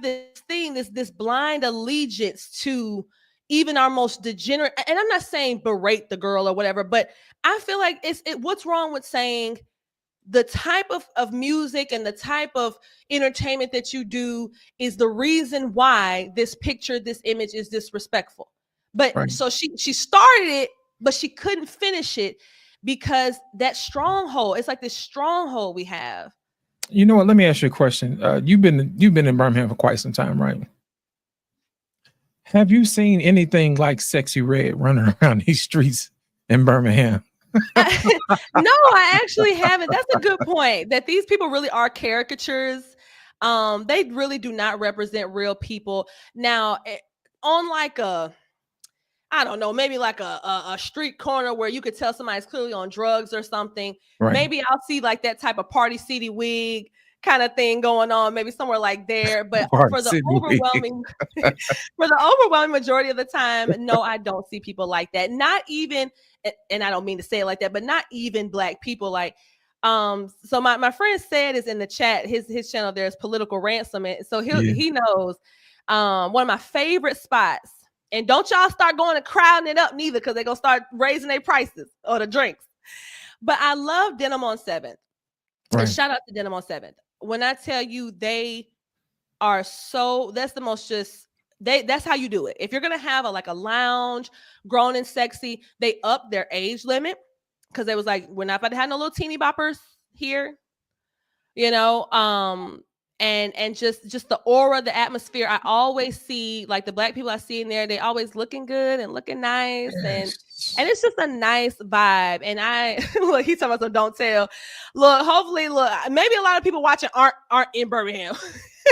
this blind allegiance to even our most degenerate. And I'm not saying berate the girl or whatever, but I feel like what's wrong with saying the type of music and the type of entertainment that you do is the reason why this image is disrespectful. But so she started it, but she couldn't finish it because that stronghold, it's like this stronghold we have. You know what? Let me ask you a question. You've been in Birmingham for quite some time, right? Have you seen anything like Sexy Red running around these streets in Birmingham? No, I actually haven't. That's a good point. That these people really are caricatures. They really do not represent real people. Now, on like I don't know, maybe like a street corner where you could tell somebody's clearly on drugs or something. Right. Maybe I'll see like that type of Party City wig kind of thing going on, maybe somewhere like there. But for the overwhelming majority of the time, no, I don't see people like that. Not even, and I don't mean to say it like that, but not even Black people. Like, so my friend said is in the chat, his channel there is Political Ransom, and so he knows one of my favorite spots. And don't y'all start going and crowding it up neither, because they're going to start raising their prices or the drinks. But I love Denim on 7th. Right. And shout out to Denim on 7th. When I tell you they are that's the most that's how you do it. If you're going to have a lounge, grown and sexy, they up their age limit because they was like, we're not about to have no little teeny boppers here, and just the aura, the atmosphere. I always see like the Black people I see in there, they always looking good and looking nice. Yes. And it's just a nice vibe. And look, he's talking about some don't tell. Look, hopefully, maybe a lot of people watching aren't in Birmingham.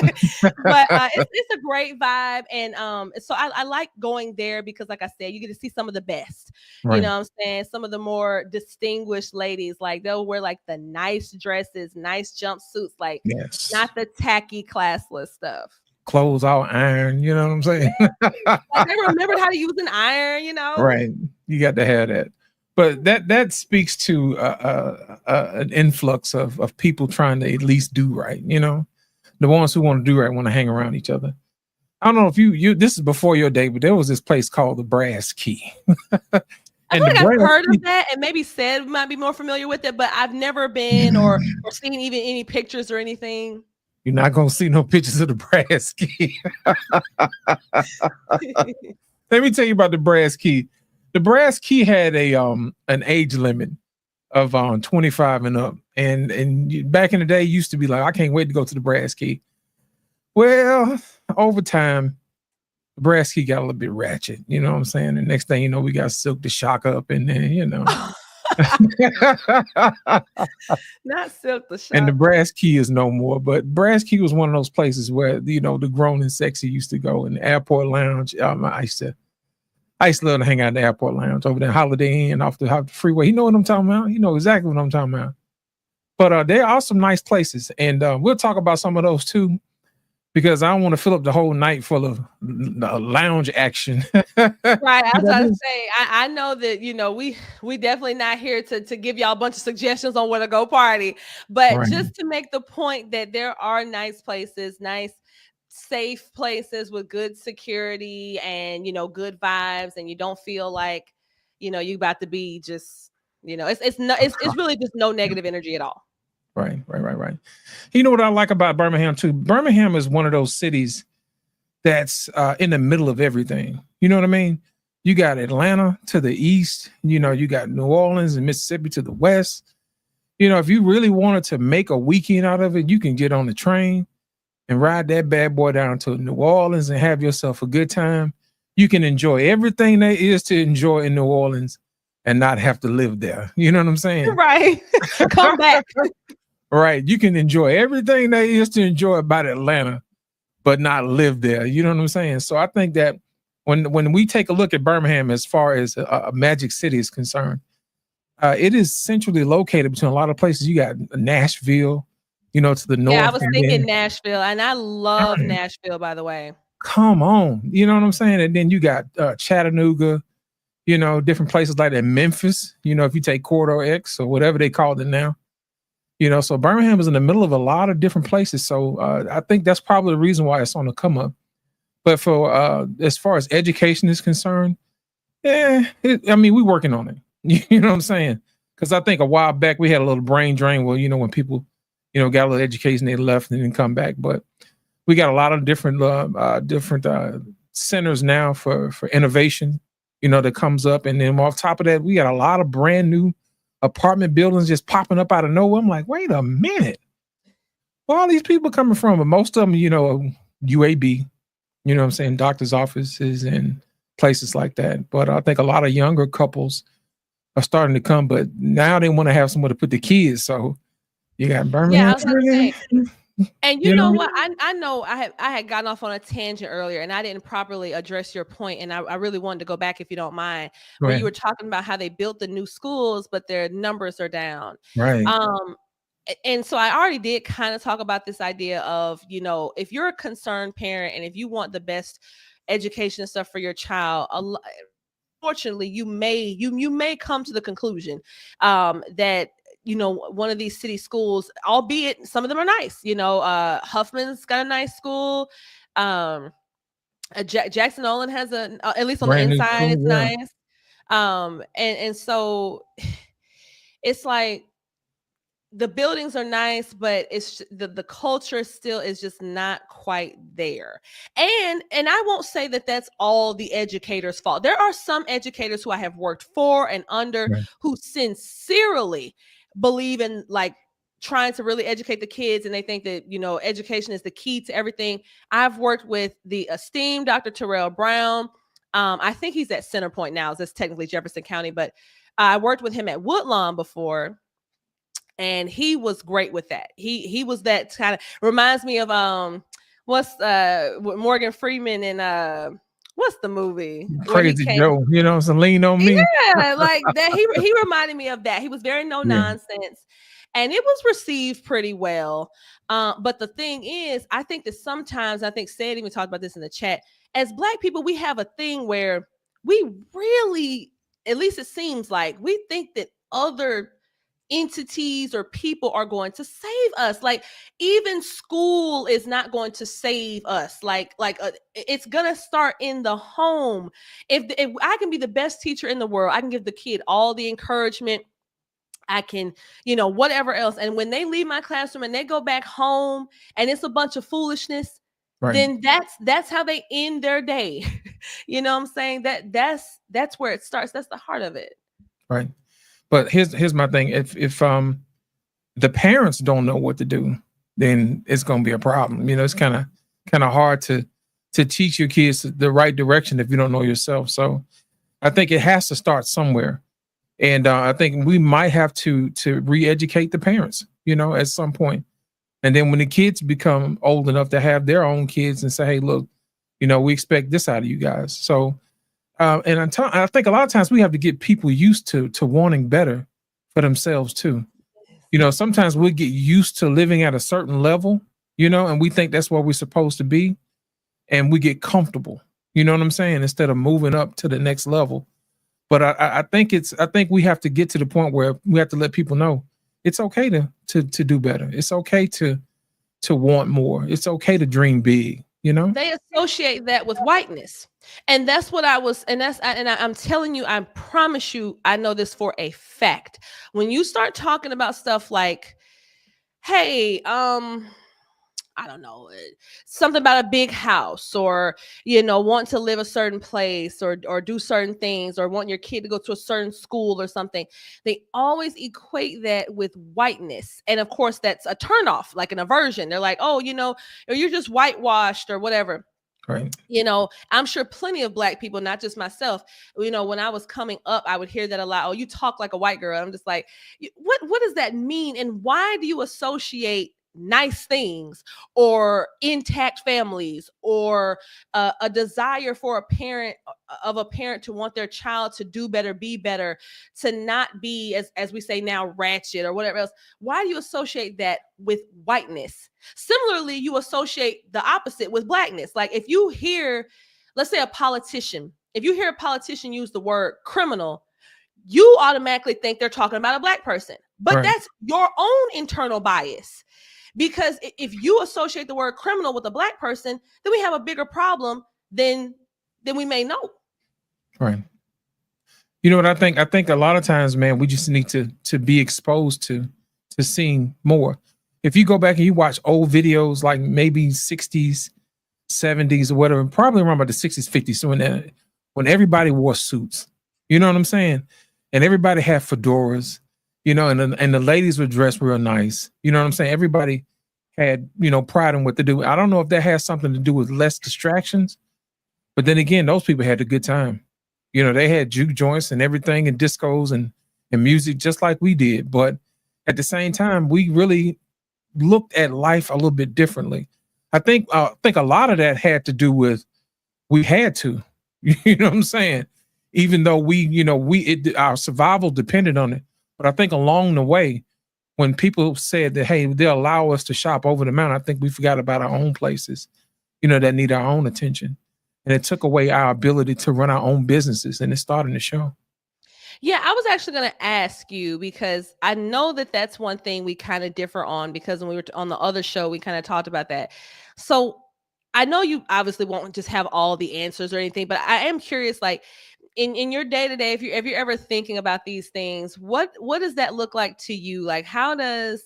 But it's a great vibe. And so I like going there because, like I said, you get to see some of the best. Right. You know what I'm saying? Some of the more distinguished ladies, like they'll wear like the nice dresses, nice jumpsuits, like not the tacky, classless stuff. Clothes all iron, you know what I'm saying? Like they remembered how to use an iron, Right. You got to have that. But that speaks to an influx of people trying to at least do right, The ones who want to do right want to hang around each other. I don't know if you this is before your day, but there was this place called the Brass Key. I feel like I've heard of that, and maybe Sed might be more familiar with it, but I've never been or seen even any pictures or anything. You're not gonna see no pictures of the Brass Key. Let me tell you about the Brass Key. The Brass Key had an age limit of 25 and up. And back in the day, used to be like, I can't wait to go to the Brass Key. Well, over time, the Brass Key got a little bit ratchet. You know what I'm saying? The next thing you know, we got Silk the Shock up in there, Not Silk the Shock. And the Brass Key is no more. But Brass Key was one of those places where, the grown and sexy used to go in the airport lounge. I used to love to hang out in the airport lounge over there, Holiday Inn off the freeway. You know what I'm talking about? You know exactly what I'm talking about. But there are some nice places, and we'll talk about some of those too, because I don't want to fill up the whole night full of lounge action. Right. I was about to say, I know that, we definitely not here to give y'all a bunch of suggestions on where to go party, but just to make the point that there are nice places, nice, safe places with good security and, good vibes, and you don't feel like, you about to be just, it's really just no negative energy at all. Right. You know what I like about Birmingham too? Birmingham is one of those cities that's in the middle of everything. You know what I mean? You got Atlanta to the east. You know, you got New Orleans and Mississippi to the west. You know, if you really wanted to make a weekend out of it, you can get on the train and ride that bad boy down to New Orleans and have yourself a good time. You can enjoy everything there is to enjoy in New Orleans and not have to live there. You know what I'm saying? Right. Come back. Right. You can enjoy everything there is to enjoy about Atlanta, but not live there. You know what I'm saying? So I think that when we take a look at Birmingham as far as a magic city is concerned, it is centrally located between a lot of places. You got Nashville, you know, to the north. Yeah, I was thinking Nashville, and I love Nashville, by the way. Come on. You know what I'm saying? And then you got Chattanooga, you know, different places like that. Memphis, you know, if you take Corridor X or whatever they call it now. You know, so Birmingham is in the middle of a lot of different places. So I think that's probably the reason why it's on the come up. But for as far as education is concerned, we're working on it. You know what I'm saying? Because I think a while back we had a little brain drain where, you know, when people, you know, got a little education, they left and didn't come back. But we got a lot of different centers now for innovation, you know, that comes up. And then off top of that, we got a lot of brand new apartment buildings just popping up out of nowhere. I'm like, wait a minute. Where all these people coming from? And most of them, you know, UAB, you know what I'm saying, doctor's offices and places like that. But I think a lot of younger couples are starting to come, but now they want to have somewhere to put the kids. So you got Birmingham. Yeah, I was gonna say. And you know what? I know I had gotten off on a tangent earlier and I didn't properly address your point. And I really wanted to go back, if you don't mind, where you were talking about how they built the new schools, but their numbers are down. Right. And so I already did kind of talk about this idea of, you know, if you're a concerned parent and if you want the best education and stuff for your child, unfortunately, you may come to the conclusion that, you know, one of these city schools, albeit some of them are nice, you know, Huffman's got a nice school. Jackson Olin has at least on brand the inside, it's nice. And so it's like the buildings are nice, but it's the culture still is just not quite there. And I won't say that that's all the educators' fault. There are some educators who I have worked for and under who sincerely believe in like trying to really educate the kids, and they think that, you know, education is the key to everything. I've worked with the esteemed Dr. Terrell Brown. I think he's at Centerpoint now. That's technically Jefferson County, but I worked with him at Woodlawn before, and he was great with that. He was that kind of, reminds me of Morgan Freeman in what's the movie? Crazy Joe, you know, some lean on me. Yeah, like that. He reminded me of that. He was very no nonsense, and it was received pretty well. But the thing is, I think that sometimes, I think Sid even talked about this in the chat, as Black people, we have a thing where we really, at least it seems like, we think that other entities or people are going to save us. Like even school is not going to save us. Like it's gonna start in the home. If I can be the best teacher in the world, I can give the kid all the encouragement, I can, you know, whatever else. And when they leave my classroom and they go back home and it's a bunch of foolishness, then that's how they end their day. You know what I'm saying? That's where it starts. That's the heart of it. Right. But here's my thing. If the parents don't know what to do, then it's going to be a problem. You know, it's kind of hard to teach your kids the right direction if you don't know yourself. So I think it has to start somewhere. And I think we might have to re-educate the parents, you know, at some point. And then when the kids become old enough to have their own kids and say, hey, look, you know, we expect this out of you guys. So and I think a lot of times we have to get people used to wanting better for themselves too. You know, sometimes we get used to living at a certain level, you know, and we think that's where we're supposed to be. And we get comfortable, you know what I'm saying, instead of moving up to the next level. But I think we have to get to the point where we have to let people know it's okay to do better. It's okay to want more. It's okay to dream big. You know, they associate that with whiteness. And that's what I'm telling you, I promise you, I know this for a fact. When you start talking about stuff like, hey, I don't know, something about a big house, or, want to live a certain place, or do certain things, or want your kid to go to a certain school or something. They always equate that with whiteness. And of course, that's a turnoff, like an aversion. They're like, oh, or you're just whitewashed or whatever. Right. I'm sure plenty of Black people, not just myself, when I was coming up, I would hear that a lot. Oh, you talk like a white girl. I'm just like, what does that mean? And why do you associate nice things or intact families or a desire for a parent to want their child to do better, be better, to not be, as we say now, ratchet or whatever else? Why do you associate that with whiteness? Similarly, you associate the opposite with Blackness. Like if you hear, let's say, a politician use the word criminal, you automatically think they're talking about a Black person. But Right. that's your own internal bias. Because if you associate the word criminal with a Black person, then we have a bigger problem than we may know. Right. You know what I think? I think a lot of times, man, we just need to be exposed to seeing more. If you go back and you watch old videos, like maybe 60s, 70s or whatever, probably around about the 60s, 50s, so when everybody wore suits, you know what I'm saying? And everybody had fedoras, and the ladies were dressed real nice. You know what I'm saying? Everybody had, pride in what they do. I don't know if that has something to do with less distractions, but then again, those people had a good time. They had juke joints and everything and discos and music just like we did. But at the same time, we really looked at life a little bit differently. I think a lot of that had to do with we had to, you know what I'm saying? Even though our survival depended on it. But I think along the way, when people said that, hey, they'll allow us to shop over the mountain, I think we forgot about our own places, that need our own attention. And it took away our ability to run our own businesses, and it's starting to show. Yeah, I was actually going to ask you, because I know that that's one thing we kind of differ on, because when we were on the other show, we kind of talked about that. So I know you obviously won't just have all the answers or anything, but I am curious, like in your day to day, if you're ever thinking about these things, what does that look like to you? Like, how do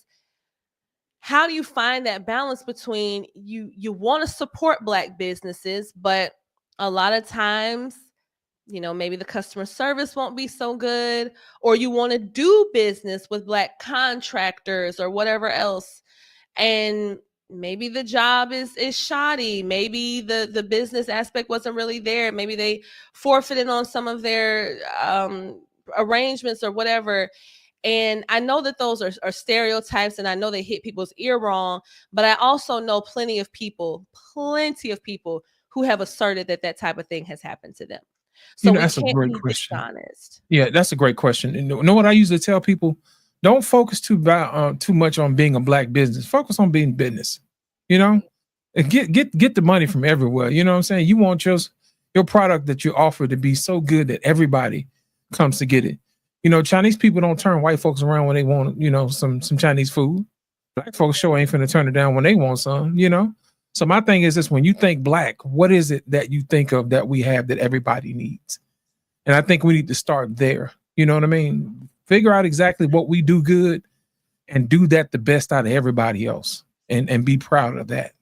you find that balance between you want to support Black businesses, but a lot of times, maybe the customer service won't be so good, or you want to do business with Black contractors or whatever else, and maybe the job is shoddy, maybe the business aspect wasn't really there, maybe they forfeited on some of their arrangements or whatever. And I know that those are stereotypes, and I know they hit people's ear wrong, but I also know plenty of people who have asserted that type of thing has happened to them. So we That's a can't great be question. dishonest. Yeah, that's a great question. And you know what I usually tell people? Don't focus too much on being a Black business. Focus on being business. And get the money from everywhere. You know what I'm saying? You want your product that you offer to be so good that everybody comes to get it. Chinese people don't turn white folks around when they want, some Chinese food. Black folks sure ain't finna turn it down when they want some, So my thing is this: when you think Black, what is it that you think of that we have that everybody needs? And I think we need to start there. You know what I mean? Figure out exactly what we do good and do that the best out of everybody else, and be proud of that.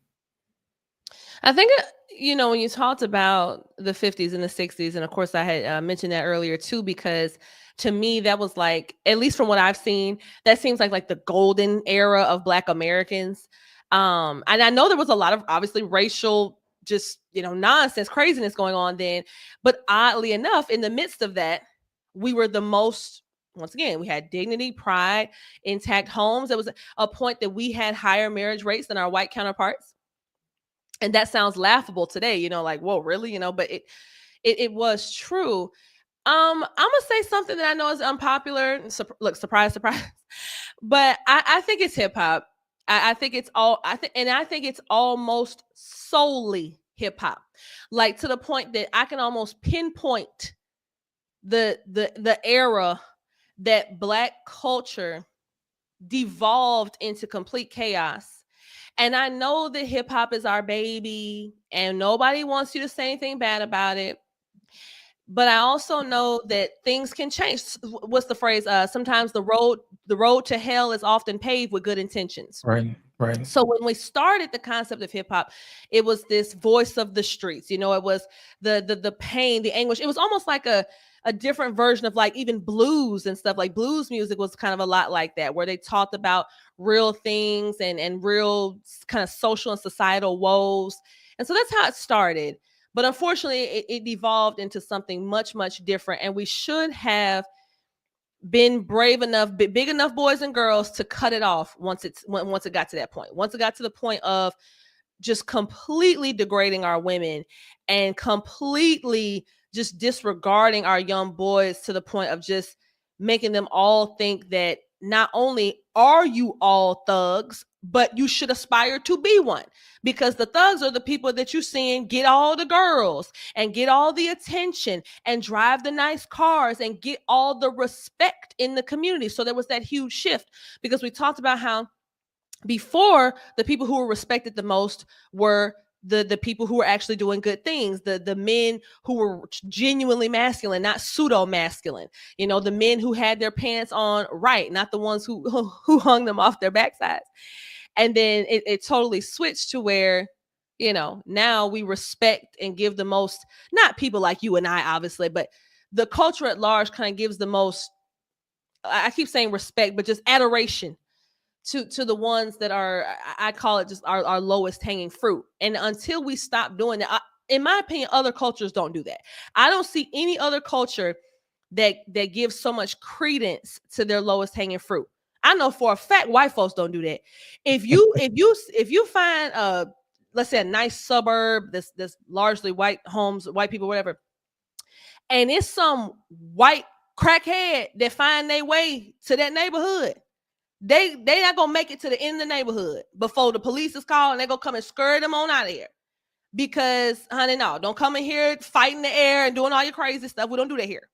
I think, when you talked about the 50s and the 60s, and of course I had mentioned that earlier too, because to me, that was like, at least from what I've seen, that seems like the golden era of Black Americans. And I know there was a lot of obviously racial, just, nonsense, craziness going on then. But oddly enough, in the midst of that, we were the most, once again, we had dignity, pride, intact homes. There was a point that we had higher marriage rates than our white counterparts. And that sounds laughable today, like, whoa, really? But it was true. I'm gonna say something that I know is unpopular. Look, surprise, surprise. But I think it's hip hop. I think it's almost solely hip hop. Like, to the point that I can almost pinpoint the era that Black culture devolved into complete chaos. And I know that hip hop is our baby, and nobody wants you to say anything bad about it. But I also know that things can change. What's the phrase? Sometimes the road to hell is often paved with good intentions. Right. Right. So when we started the concept of hip hop, it was this voice of the streets. You know, it was the pain, the anguish. It was almost like a different version of like even blues and stuff. Like blues music was kind of a lot like that, where they talked about real things and real kind of social and societal woes. And so that's how it started. But unfortunately, it evolved into something much, much different. And we should have been brave enough, big enough boys and girls to cut it off once it got to that point. Once it got to the point of just completely degrading our women and completely just disregarding our young boys to the point of just making them all think that not only are you all thugs, but you should aspire to be one, because the thugs are the people that you're seeing get all the girls and get all the attention and drive the nice cars and get all the respect in the community. So there was that huge shift, because we talked about how before the people who were respected the most were the people who were actually doing good things, the men who were genuinely masculine, not pseudo masculine, you know, the men who had their pants on right, not the ones who hung them off their backsides. And then it totally switched to where, you know, now we respect and give the most, not people like you and I, obviously, but the culture at large kind of gives the most, I keep saying respect, but just adoration to the ones that are, I call it just our lowest hanging fruit. And until we stop doing that, in my opinion, other cultures don't do that. I don't see any other culture that gives so much credence to their lowest hanging fruit. I know for a fact white folks don't do that. If you find let's say a nice suburb that's largely white homes, white people, whatever, and it's some white crackhead that find their way to that neighborhood, they not gonna make it to the end of the neighborhood before the police is called, and they gonna come and skirt them on out of here. Because, honey, no, don't come in here fighting the air and doing all your crazy stuff. We don't do that here.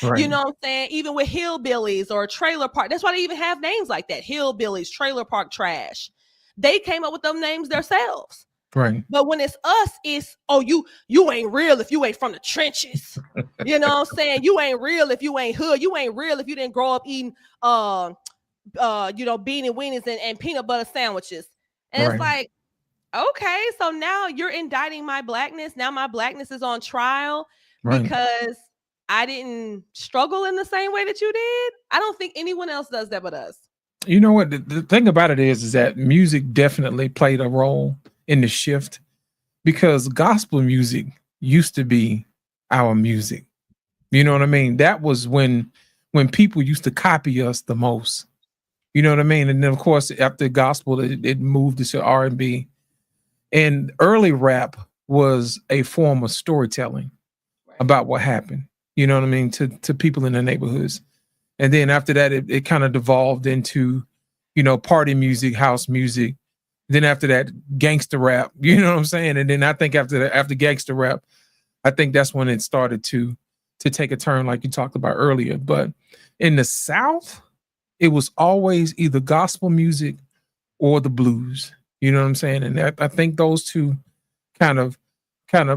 Right. You know what I'm saying? Even with hillbillies or trailer park, that's why they even have names like that. Hillbillies, trailer park trash. They came up with them names themselves. Right. But when it's us, it's, oh, you ain't real if you ain't from the trenches. You know what I'm saying? You ain't real if you ain't hood. You ain't real if you didn't grow up eating beanie weenies and peanut butter sandwiches. And It's like, okay, so now you're indicting my blackness. Now my blackness is on trial because I didn't struggle in the same way that you did. I don't think anyone else does that but us. You know what? The thing about it is that music definitely played a role in the shift, because gospel music used to be our music. You know what I mean? That was when people used to copy us the most. You know what I mean? And then, of course, after gospel, it moved to R&B. And early rap was a form of storytelling about what happened, you know what I mean, to people in the neighborhoods. And then after that, it kind of devolved into, you know, party music, house music. Then after that, gangster rap, you know what I'm saying? And then I think after gangster rap, I think that's when it started to take a turn like you talked about earlier. But in the South, it was always either gospel music or the blues. You know what I'm saying? And I think those two kind of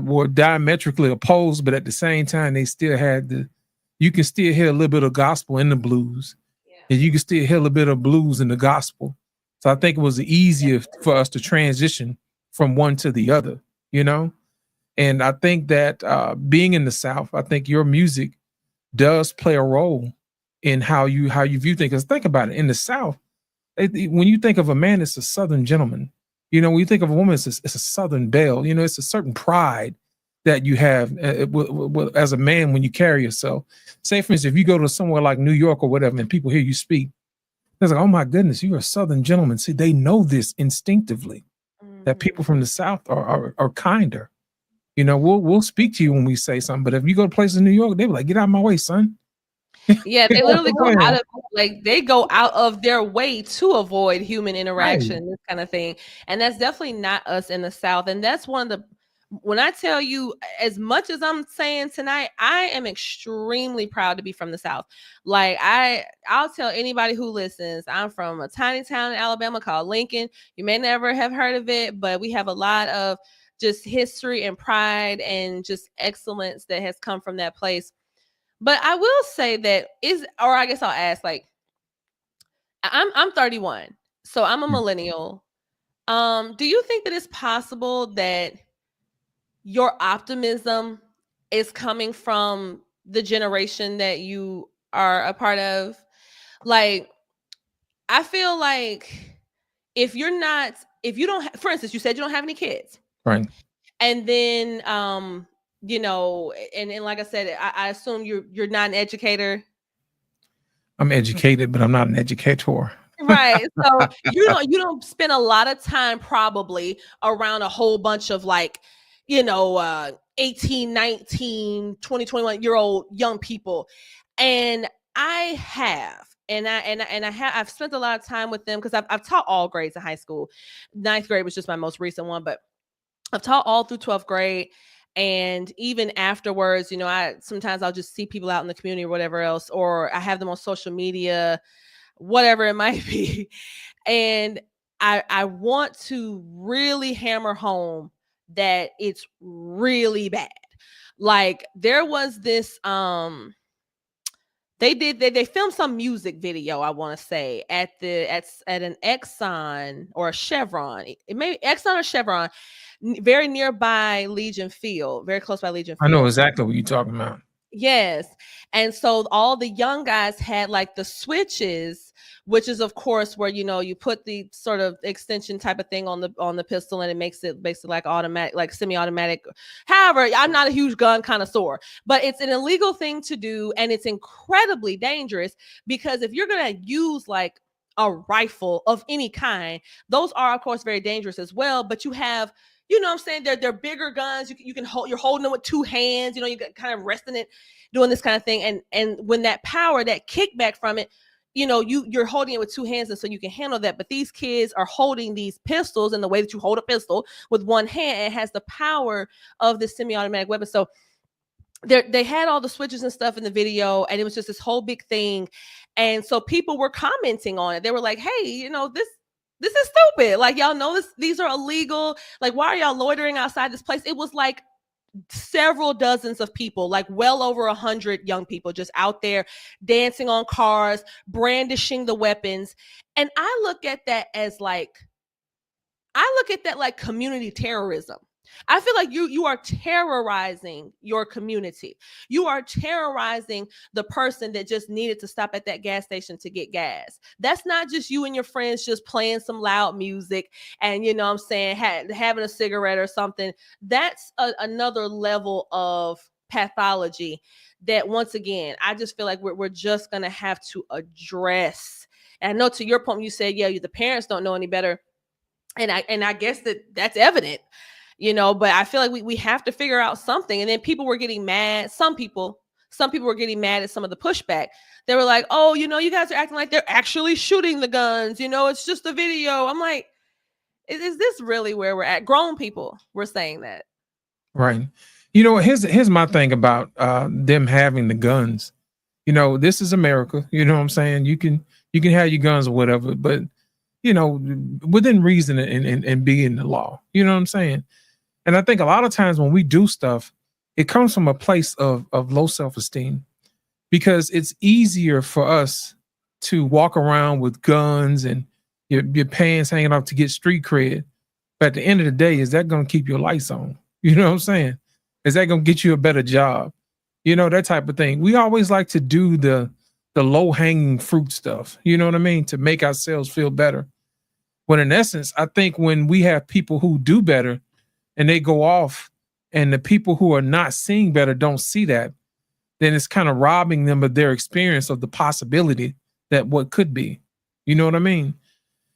were diametrically opposed, but at the same time, they still had you can still hear a little bit of gospel in the blues, and you can still hear a little bit of blues in the gospel. So I think it was easier for us to transition from one to the other, you know? And I think that being in the South, I think your music does play a role in how you view things. Because think about it, in the South, when you think of a man, it's a Southern gentleman. You know, when you think of a woman, it's a Southern belle. You know, it's a certain pride that you have as a man when you carry yourself. Say, for instance, if you go to somewhere like New York or whatever, and people hear you speak, they're like, oh my goodness, you're a Southern gentleman. See, they know this instinctively, that people from the South are kinder. You know, we'll speak to you when we say something, but if you go to places in New York, they be like, get out of my way, son. Yeah, they literally go out of their way to avoid human interaction, this kind of thing. And that's definitely not us in the South. And that's when I tell you, as much as I'm saying tonight, I am extremely proud to be from the South. Like I'll tell anybody who listens, I'm from a tiny town in Alabama called Lincoln. You may never have heard of it, but we have a lot of just history and pride and just excellence that has come from that place. But I will say that I guess I'll ask, like, I'm 31, so I'm a millennial. Do you think that it's possible that your optimism is coming from the generation that you are a part of? Like, I feel like if you don't, for instance, you said you don't have any kids, Right. and then, and like I said, I assume you're not an educator. I'm educated, but I'm not an educator. Right. So you don't spend a lot of time probably around a whole bunch of 18, 19, 20, 21-year-old young people. And I have. I've spent a lot of time with them because I've taught all grades in high school. Ninth grade was just my most recent one, but I've taught all through 12th grade. And even afterwards, sometimes I'll just see people out in the community or whatever else, or I have them on social media, whatever it might be. And I want to really hammer home that it's really bad. Like, there was this they filmed some music video, I want to say, at an Exxon or a Chevron. It may be Exxon or Chevron, very nearby Legion Field, very close by Legion I know Field. exactly what you're talking about. Yes. And so all the young guys had like the switches, which is of course where you put the sort of extension type of thing on the pistol, and it makes it basically like automatic, like semi-automatic. However, I'm not a huge gun connoisseur, but it's an illegal thing to do, and it's incredibly dangerous because if you're gonna use like a rifle of any kind, those are of course very dangerous as well. But you have, what I'm saying, they're bigger guns. You can hold, you're holding them with two hands, you got kind of resting it, doing this kind of thing. And when that power, that kickback from it, you're holding it with two hands, and so you can handle that. But these kids are holding these pistols in the way that you hold a pistol with one hand. It has the power of this semi-automatic weapon. So they had all the switches and stuff in the video, and it was just this whole big thing. And so people were commenting on it. They were like, hey, this is stupid. Like, y'all know these are illegal. Like, why are y'all loitering outside this place? It was like several dozens of people, like well over 100 young people just out there dancing on cars, brandishing the weapons. And I look at that like community terrorism. I feel like you are terrorizing your community. You are terrorizing the person that just needed to stop at that gas station to get gas. That's not just you and your friends just playing some loud music and, having a cigarette or something. That's another level of pathology that, once again, I just feel like we're just going to have to address. And I know, to your point, you said, yeah, the parents don't know any better. And I guess that's evident. But I feel like we have to figure out something. And then people were getting mad. Some people were getting mad at some of the pushback. They were like, oh, you guys are acting like they're actually shooting the guns. It's just a video. I'm like, is this really where we're at? Grown people were saying that. Right. Here's my thing about them having the guns. This is America. You know what I'm saying? You can have your guns or whatever, but within reason and be in the law. You know what I'm saying? And I think a lot of times when we do stuff, it comes from a place of low self-esteem, because it's easier for us to walk around with guns and your pants hanging off to get street cred. But at the end of the day, is that going to keep your lights on? You know what I'm saying? Is that going to get you a better job? That type of thing. We always like to do the low hanging fruit stuff, you know what I mean, to make ourselves feel better. When in essence, I think when we have people who do better and they go off, and the people who are not seeing better don't see that, then it's kind of robbing them of their experience of the possibility that what could be. You know what I mean?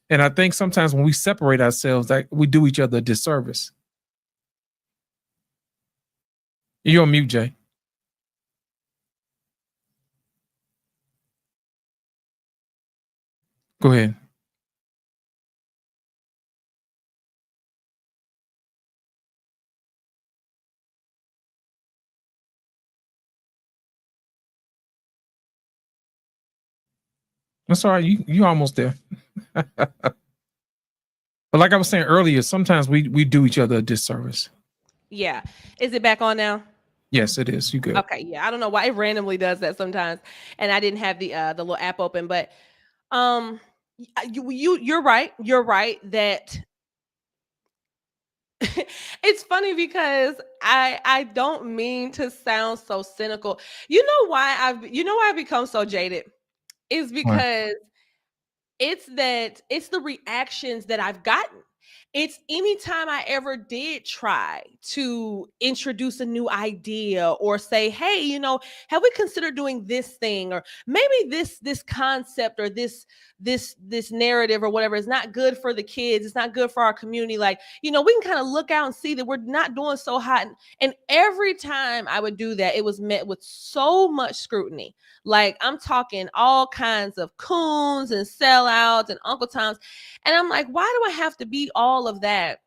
And I think sometimes when we separate ourselves, like, we do each other a disservice. You're on mute, Jay. Go ahead. That's all right. You almost there. But like I was saying earlier, sometimes we do each other a disservice. Yeah. Is it back on now? Yes, it is. You good? Okay. Yeah. I don't know why it randomly does that sometimes, and I didn't have the little app open, but you're right. You're right that It's funny because I don't mean to sound so cynical. You know why I've become so jaded is Right. because it's the reactions that I've gotten. It's anytime I ever did try to introduce a new idea or say, hey, have we considered doing this thing, or maybe this concept, or this narrative or whatever is not good for the kids, it's not good for our community. Like, we can kind of look out and see that we're not doing so hot. And every time I would do that, it was met with so much scrutiny. Like, I'm talking all kinds of coons and sellouts and Uncle Toms. And I'm like, why do I have to be all of that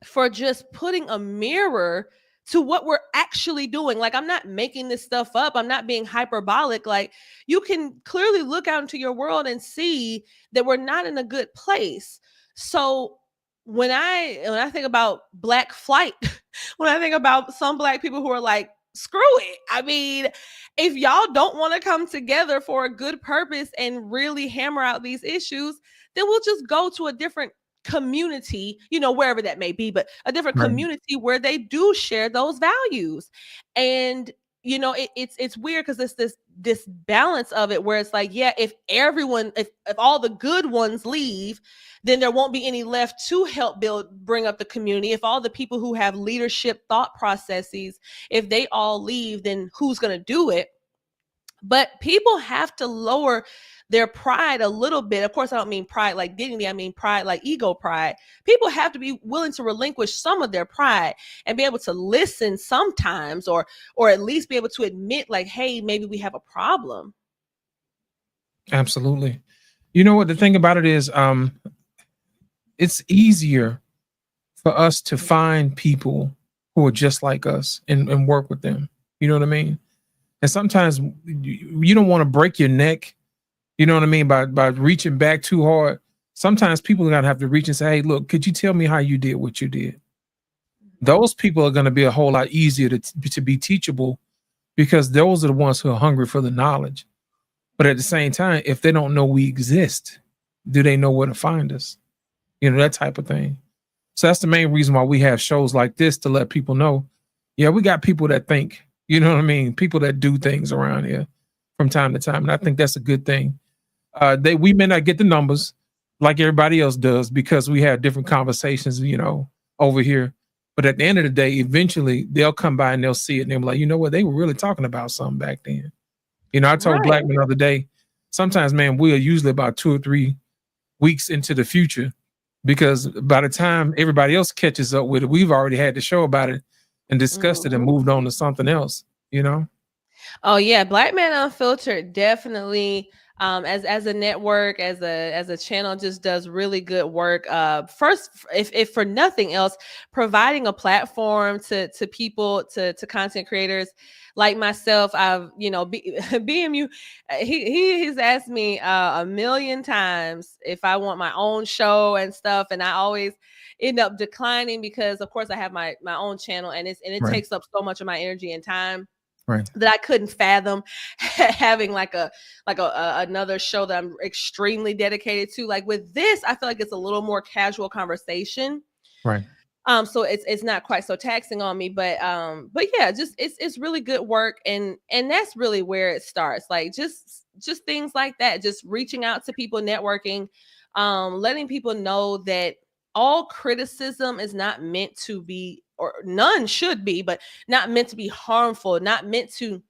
for just putting a mirror to what we're actually doing? Like, I'm not making this stuff up. I'm not being hyperbolic. Like, you can clearly look out into your world and see that we're not in a good place. So when I think about Black flight, when I think about some Black people who are like, screw it. I mean, if y'all don't want to come together for a good purpose and really hammer out these issues, then we'll just go to a different community, wherever that may be, but a different Right. community where they do share those values. And it's weird because it's this balance of it where it's like, yeah, if all the good ones leave, then there won't be any left to help bring up the community. If all the people who have leadership thought processes, if they all leave, then who's going to do it? But people have to lower their pride a little bit. Of course, I don't mean pride like dignity. I mean pride like ego pride. People have to be willing to relinquish some of their pride and be able to listen sometimes, or at least be able to admit, like, hey, maybe we have a problem. Absolutely. You know what the thing about it is, it's easier for us to find people who are just like us and work with them. You know what I mean? And sometimes you don't want to break your neck, you know what I mean, by reaching back too hard. Sometimes people are gonna have to reach and say, hey, look, could you tell me how you did what you did? Those people are going to be a whole lot easier to be teachable, because those are the ones who are hungry for the knowledge. But at the same time, if they don't know we exist, do they know where to find us? You know, that type of thing. So that's the main reason why we have shows like this, to let people know, yeah, we got people that think, you know what I mean? People that do things around here from time to time. And I think that's a good thing. We may not get the numbers like everybody else does, because we have different conversations, over here. But at the end of the day, eventually they'll come by and they'll see it and they'll be like, you know what? They were really talking about something back then. I told Right. Blackman the other day, sometimes, man, we are usually about 2 or 3 weeks into the future, because by the time everybody else catches up with it, we've already had the show about it and discussed it and moved on to something else, Oh yeah, Black Man Unfiltered definitely, as a network, as a channel, just does really good work. First, if for nothing else, providing a platform to people, to content creators like myself. I've BMU, he's asked me a million times if I want my own show and stuff, and I always end up declining, because of course I have my own channel, and it Right. takes up so much of my energy and time. Right. That I couldn't fathom having like another show that I'm extremely dedicated to. Like with this, I feel like it's a little more casual conversation. Right. So it's not quite so taxing on me, but yeah, just it's really good work, and that's really where it starts. Like just things like that, just reaching out to people, networking, letting people know that all criticism is not meant to be, or none should be, but not meant to be harmful, not meant to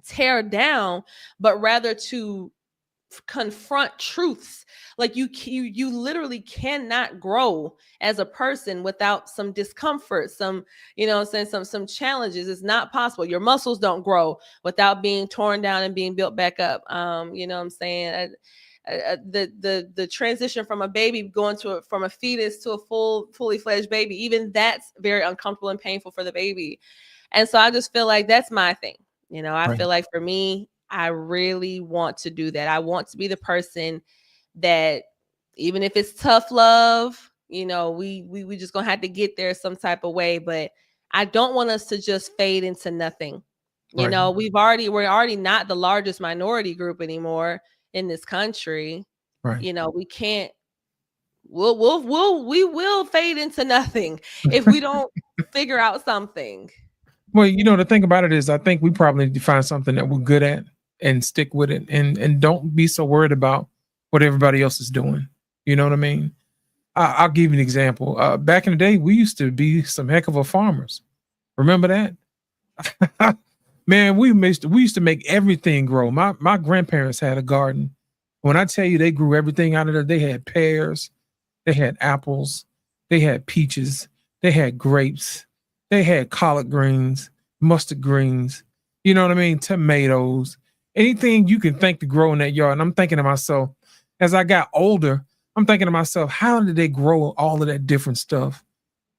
tear down, but rather to confront truths. Like you literally cannot grow as a person without some discomfort, some some challenges. It's not possible. Your muscles don't grow without being torn down and being built back up. You know what I'm saying? The transition from a baby going from a fetus to a fully fledged baby, even that's very uncomfortable and painful for the baby. And so I just feel like that's my thing. I Right. feel like for me, I really want to do that. I want to be the person that, even if it's tough love, we just gonna have to get there some type of way. But I don't want us to just fade into nothing. Right. We're already not the largest minority group anymore in this country. Right. We can't we will fade into nothing if we don't figure out something. Well, the thing about it is, I think we probably need to find something that we're good at and stick with it, and don't be so worried about what everybody else is doing. You know what I mean? I'll give you an example. Back in the day, we used to be some heck of a farmers. Remember that? Man, we used to make everything grow. My grandparents had a garden. When I tell you they grew everything out of there, they had pears, they had apples, they had peaches, they had grapes, they had collard greens, mustard greens, you know what I mean? Tomatoes, anything you can think to grow in that yard. And I'm thinking to myself, as I got older, I'm thinking to myself, how did they grow all of that different stuff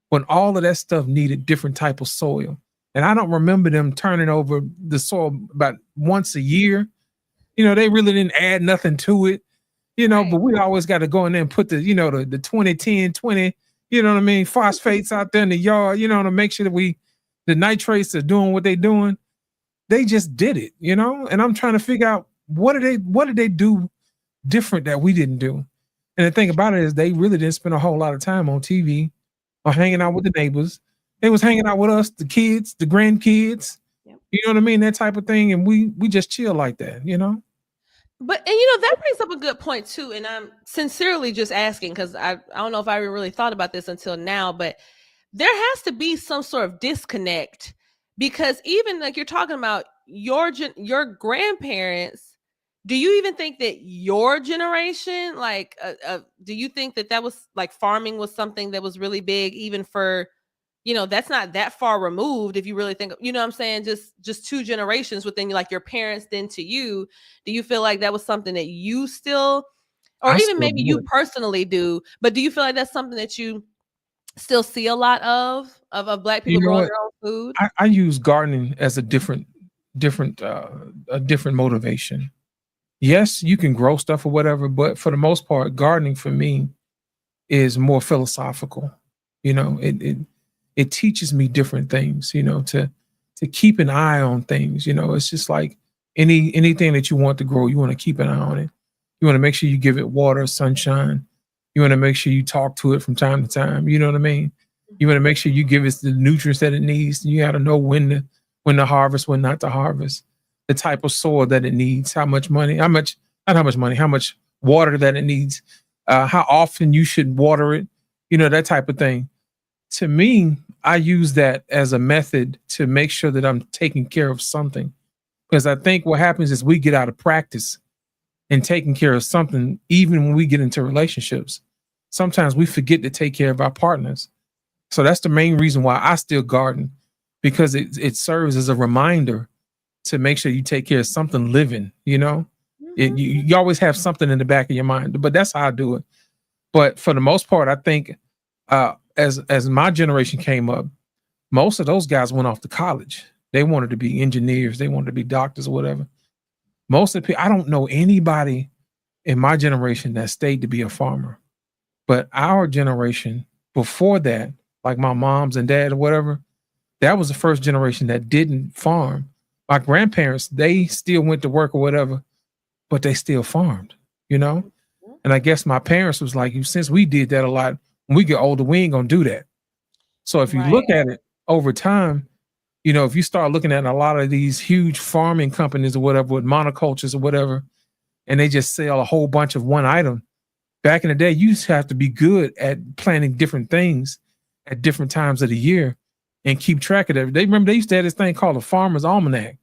when all of that stuff needed different type of soil? And I don't remember them turning over the soil about once a year. They really didn't add nothing to it, Right. but we always got to go in there and put the 20-10-20, you know what I mean, phosphates out there in the yard, to make sure that the nitrates are doing what they're doing. They just did it, and I'm trying to figure out what did they do different that we didn't do. And the thing about it is they really didn't spend a whole lot of time on TV or hanging out with the neighbors. They was hanging out with us, the kids, the grandkids, Yep. you know what I mean? That type of thing. And we just chill like that, But that brings up a good point too, and I'm sincerely just asking because I don't know if I really thought about this until now, but there has to be some sort of disconnect because even like you're talking about your grandparents. Do you even think that your generation, like, do you think that was like farming was something that was really big, even for, that's not that far removed if you really think, what I'm saying, just two generations within like your parents then to you. Do you feel like that was something that you still, or I even still maybe do you it. personally do, but do you feel like that's something that you still see a lot of Black people You know growing what? their own food? I use gardening as a different motivation. Yes, you can grow stuff or whatever, but for the most part, gardening for me is more philosophical. It teaches me different things, to keep an eye on things. It's just like anything that you want to grow, you want to keep an eye on it. You want to make sure you give it water, sunshine. You want to make sure you talk to it from time to time. You know what I mean? You want to make sure you give it the nutrients that it needs. You got to know when to harvest, when not to harvest, the type of soil that it needs, how much water that it needs, how often you should water it, that type of thing. To me, I use that as a method to make sure that I'm taking care of something. Because I think what happens is we get out of practice in taking care of something, even when we get into relationships. Sometimes we forget to take care of our partners. So that's the main reason why I still garden, because it serves as a reminder to make sure you take care of something living, you always have something in the back of your mind, but that's how I do it. But for the most part, I think as my generation came up, most of those guys went off to college. They wanted to be engineers. They wanted to be doctors or whatever. Most of the people, I don't know anybody in my generation that stayed to be a farmer. But our generation before that, like my moms and dad or whatever, that was the first generation that didn't farm. My grandparents, they still went to work or whatever, but they still farmed, And I guess my parents was like, since we did that a lot, when we get older, we ain't gonna do that. So if you look at it over time, if you start looking at a lot of these huge farming companies or whatever with monocultures or whatever, and they just sell a whole bunch of one item. Back in the day, you just have to be good at planting different things at different times of the year and keep track of it. They used to have this thing called a farmer's almanac.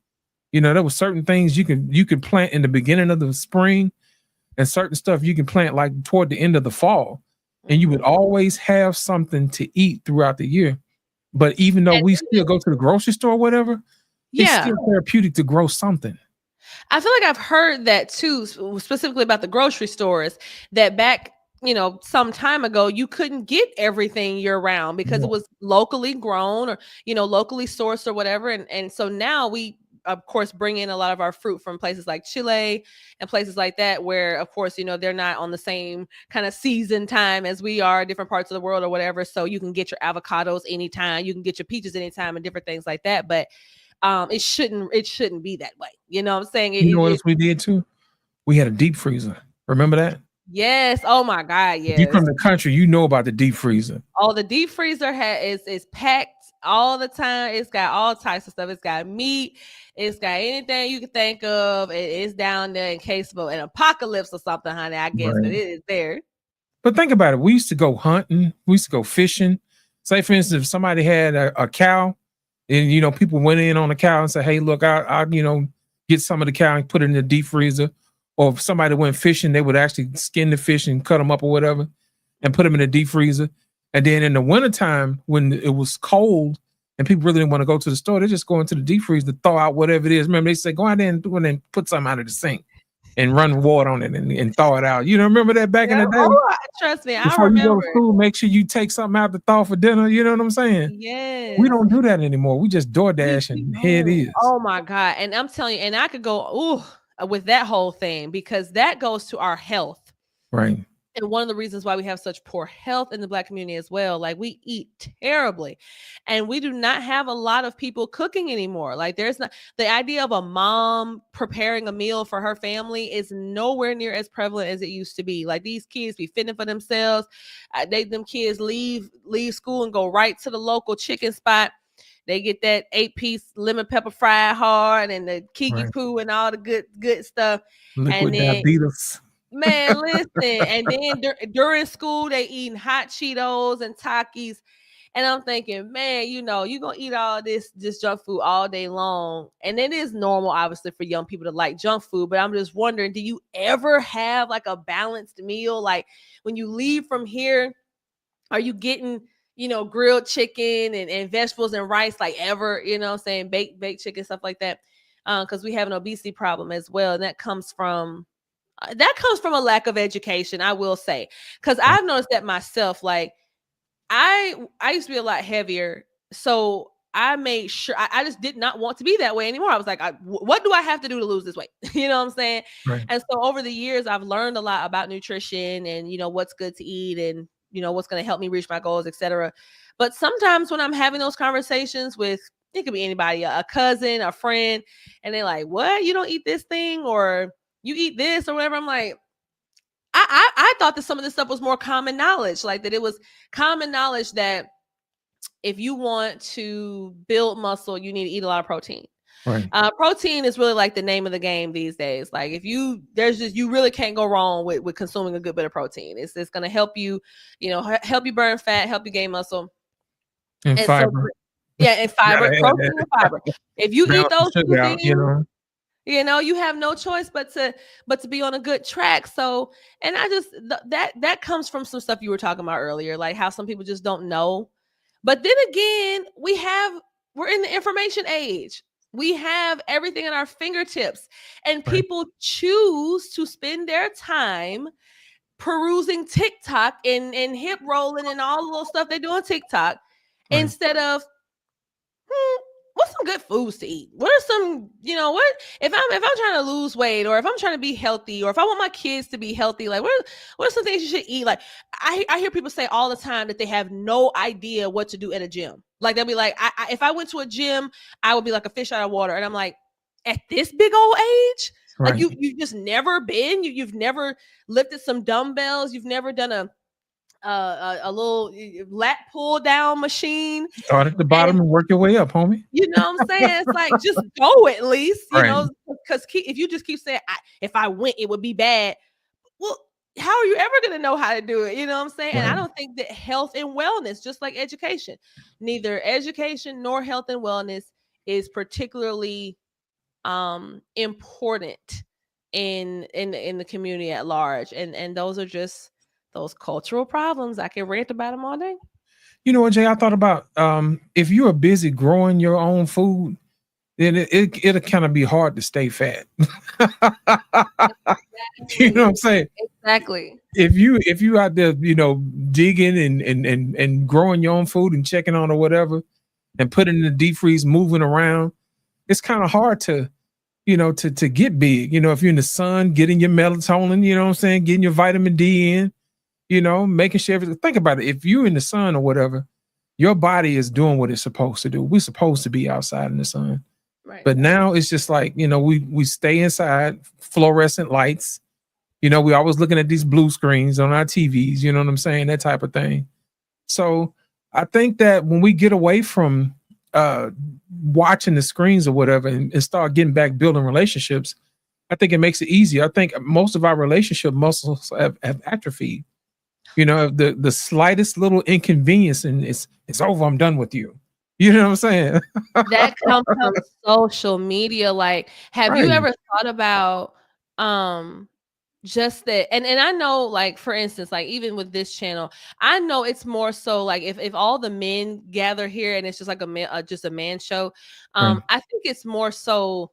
There were certain things you could plant in the beginning of the spring and certain stuff you can plant like toward the end of the fall. And you would always have something to eat throughout the year. But even though we still go to the grocery store or whatever, it's still therapeutic to grow something. I feel like I've heard that too, specifically about the grocery stores, that back, some time ago, you couldn't get everything year round because it was locally grown or, locally sourced or whatever. And so now we, of course, bring in a lot of our fruit from places like Chile and places like that, where, of course, they're not on the same kind of season time as we are, different parts of the world or whatever. So you can get your avocados anytime, you can get your peaches anytime and different things like that. But it shouldn't be that way. You know what I'm saying? What else we did too? We had a deep freezer. Remember that? Yes. Oh my God. If you Yes. from the country, you know about the deep freezer. Oh, the deep freezer is packed all the time. It's got all types of stuff. It's got meat. It's got anything you can think of. It's down there in case of an apocalypse or something, honey. I guess that Right. it is there. But think about it. We used to go hunting. We used to go fishing. Say, for instance, if somebody had a cow, and people went in on the cow and said, "Hey, look, I get some of the cow and put it in the deep freezer." Or if somebody went fishing, they would actually skin the fish and cut them up or whatever, and put them in the deep freezer. And then in the wintertime, when it was cold and people really didn't want to go to the store, they just go into the deep freezer to thaw out whatever it is. Remember, they say, go out there and put something out of the sink and run water on it and thaw it out. Remember that back in the day? Oh, trust me, I Before you go remember. to school, make sure you take something out to thaw for dinner. You know what I'm saying? Yes. We don't do that anymore. We just DoorDash and here it is. Oh my God. And I'm telling you, and I could go with that whole thing because that goes to our health. Right. And one of the reasons why we have such poor health in the Black community as well, like we eat terribly and we do not have a lot of people cooking anymore. Like there's not the idea of a mom preparing a meal for her family is nowhere near as prevalent as it used to be. Like these kids be fending for themselves. Them kids leave school and go right to the local chicken spot. They get that 8-piece lemon pepper fried hard and the kiki poo and all the good stuff. Liquid diabetes. Man, listen, and then during school they eating hot Cheetos and Takis, and I'm thinking, man, you're gonna eat all this junk food all day long, and it is normal, obviously, for young people to like junk food. But I'm just wondering, do you ever have like a balanced meal? Like when you leave from here, are you getting grilled chicken and vegetables and rice like ever? Saying baked chicken, stuff like that, because we have an obesity problem as well, and that comes from a lack of education, I will say, because I've noticed that myself. Like I used to be a lot heavier, so I made sure I just did not want to be that way anymore. I was like, what do I have to do to lose this weight? You know what I'm saying? Right. And so over the years, I've learned a lot about nutrition and what's good to eat and what's going to help me reach my goals, etc. But sometimes when I'm having those conversations with, it could be anybody, a cousin, a friend, and they're like, "What? You don't eat this thing?" or "You eat this," or whatever. I'm like, I thought that some of this stuff was more common knowledge, like that it was common knowledge that if you want to build muscle, you need to eat a lot of protein. Right. Protein is really like the name of the game these days. Like if you really can't go wrong with consuming a good bit of protein. It's going to help you, help you burn fat, help you gain muscle. And fiber. And fiber, protein and fiber. If you eat those two things, you have no choice but to be on a good track. So, and I just that comes from some stuff you were talking about earlier, like how some people just don't know. But then again, we're in the information age. We have everything at our fingertips, and people choose to spend their time perusing TikTok and hip rolling and all the little stuff they do on TikTok instead of what's some good foods to eat? What are some, what if I'm trying to lose weight, or if I'm trying to be healthy, or if I want my kids to be healthy, like what are some things you should eat? Like I hear people say all the time that they have no idea what to do at a gym. Like they'll be like, if I went to a gym, I would be like a fish out of water. And I'm like, at this big old age, like you've just never been, you've never lifted some dumbbells, you've never done a little lat pull down machine. Start at the bottom and work your way up, homie. You know what I'm saying? It's like, just go at least, because if you just keep saying, if I went, it would be bad. Well, how are you ever going to know how to do it? You know what I'm saying? And I don't think that health and wellness, just like education, neither education nor health and wellness is particularly important in the community at large. And those are just those cultural problems. I can rant about them all day. You know what, Jay? I thought about if you are busy growing your own food, then it'll kind of be hard to stay fat. You know what I'm saying? Exactly. If you out there, digging and growing your own food and checking on or whatever, and putting in the deep freeze, moving around, it's kind of hard to get big. If you're in the sun, getting your melatonin, you know what I'm saying, getting your vitamin D in. Making sure everything. Think about it. If you're in the sun or whatever, your body is doing what it's supposed to do. We're supposed to be outside in the sun. Right. But now it's just like, we stay inside, fluorescent lights, You know, we always looking at these blue screens on our TVs, you know what I'm saying? That type of thing. So I think that when we get away from watching the screens or whatever and start getting back building relationships, I think it makes it easier. I think most of our relationship muscles have atrophied. You know, the slightest little inconvenience and it's over. I'm done with you. You know what I'm saying? That comes from social media. Like, have you Right. ever thought about just that? And I know, like, for instance, like even with this channel, I know it's more so like if all the men gather here and it's just like just a man show, Right. I think it's more so.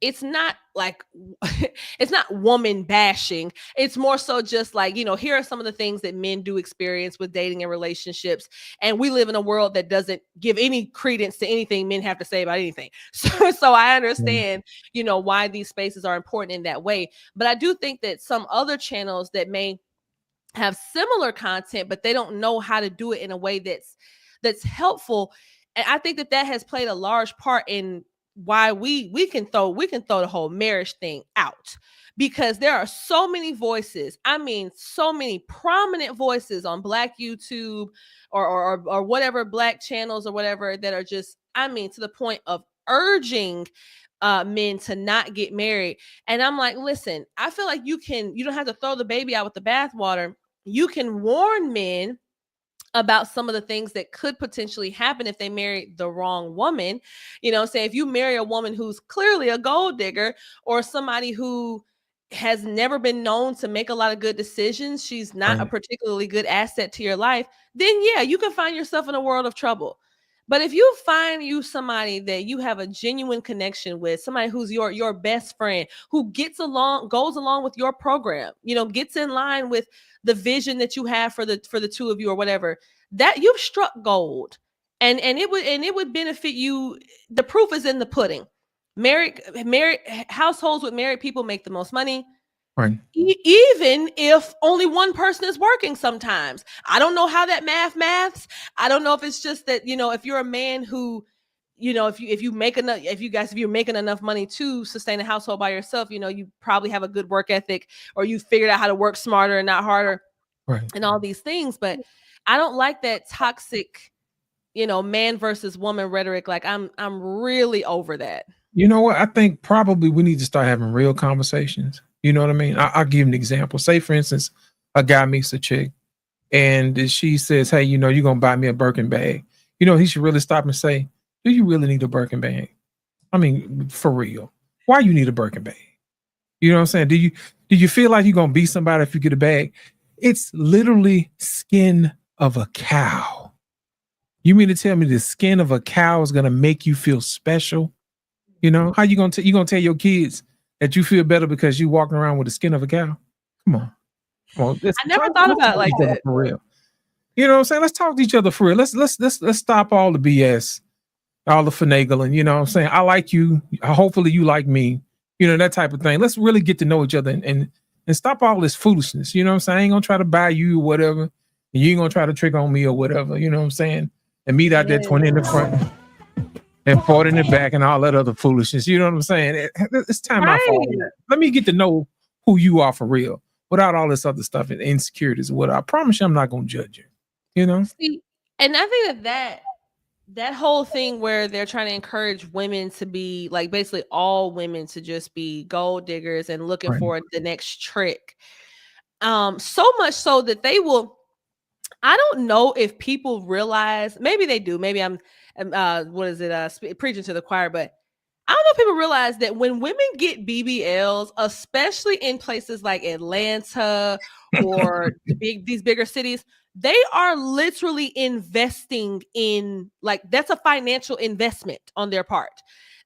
It's not like it's not woman bashing. It's more so just like, you know, here are some of the things that men do experience with dating and relationships. And we live in a world that doesn't give any credence to anything men have to say about anything. So I understand, you know, why these spaces are important in that way. But I do think that some other channels that may have similar content, but they don't know how to do it in a way that's helpful. And I think that has played a large part in why we can throw the whole marriage thing out, because there are so many voices. I mean, so many prominent voices on Black YouTube or whatever Black channels or whatever that are just, I mean, to the point of urging men to not get married. And I'm like, listen, I feel like you don't have to throw the baby out with the bathwater. You can warn men about some of the things that could potentially happen if they marry the wrong woman. You know, say if you marry a woman who's clearly a gold digger or somebody who has never been known to make a lot of good decisions, she's not a particularly good asset to your life, then yeah, you can find yourself in a world of trouble. But if you find somebody that you have a genuine connection with, somebody who's your best friend, who goes along with your program, you know, gets in line with the vision that you have for the two of you or whatever, that you've struck gold. And it would benefit you. The proof is in the pudding. Married households with married people make the most money. Right. Even if only one person is working sometimes. I don't know how that maths. I don't know if it's just that, you know, if you're a man who, you know, if you're making enough money to sustain a household by yourself, you know, you probably have a good work ethic, or you figured out how to work smarter and not harder, Right. and all these things. But I don't like that toxic, you know, man versus woman rhetoric. Like I'm really over that. You know what? I think probably we need to start having real conversations. You know what I mean? I'll give you an example. Say, for instance, a guy meets a chick and she says, hey, you know, you're going to buy me a Birkin bag. You know, he should really stop and say, do you really need a Birkin bag? I mean, for real. Why you need a Birkin bag? You know what I'm saying? Do you feel like you're going to be somebody if you get a bag? It's literally skin of a cow. You mean to tell me the skin of a cow is going to make you feel special? You know, how you going to tell your kids that you feel better because you walking around with the skin of a cow? Come on. I never thought about it like that. For real. You know what I'm saying? Let's talk to each other for real. Let's stop all the BS, all the finagling. You know what I'm saying? I like you. Hopefully you like me. You know, that type of thing. Let's really get to know each other and stop all this foolishness. You know what I'm saying? I ain't gonna try to buy you or whatever. And you ain't gonna try to trick on me or whatever. You know what I'm saying? And meet out there 20 in the front and 40 in the back and all that other foolishness. You know what I'm saying? It's time out for all that. Let me get to know who you are for real without all this other stuff and insecurities or whatever. I promise you I'm not gonna judge you. You know? See, and I think that whole thing where they're trying to encourage women to be like, basically all women to just be gold diggers and looking for the next trick. So much so that they will, I don't know if people realize, maybe they do, maybe I'm preaching to the choir, but I don't know if people realize that when women get BBLs, especially in places like Atlanta or these bigger cities, they are literally investing in, like, that's a financial investment on their part.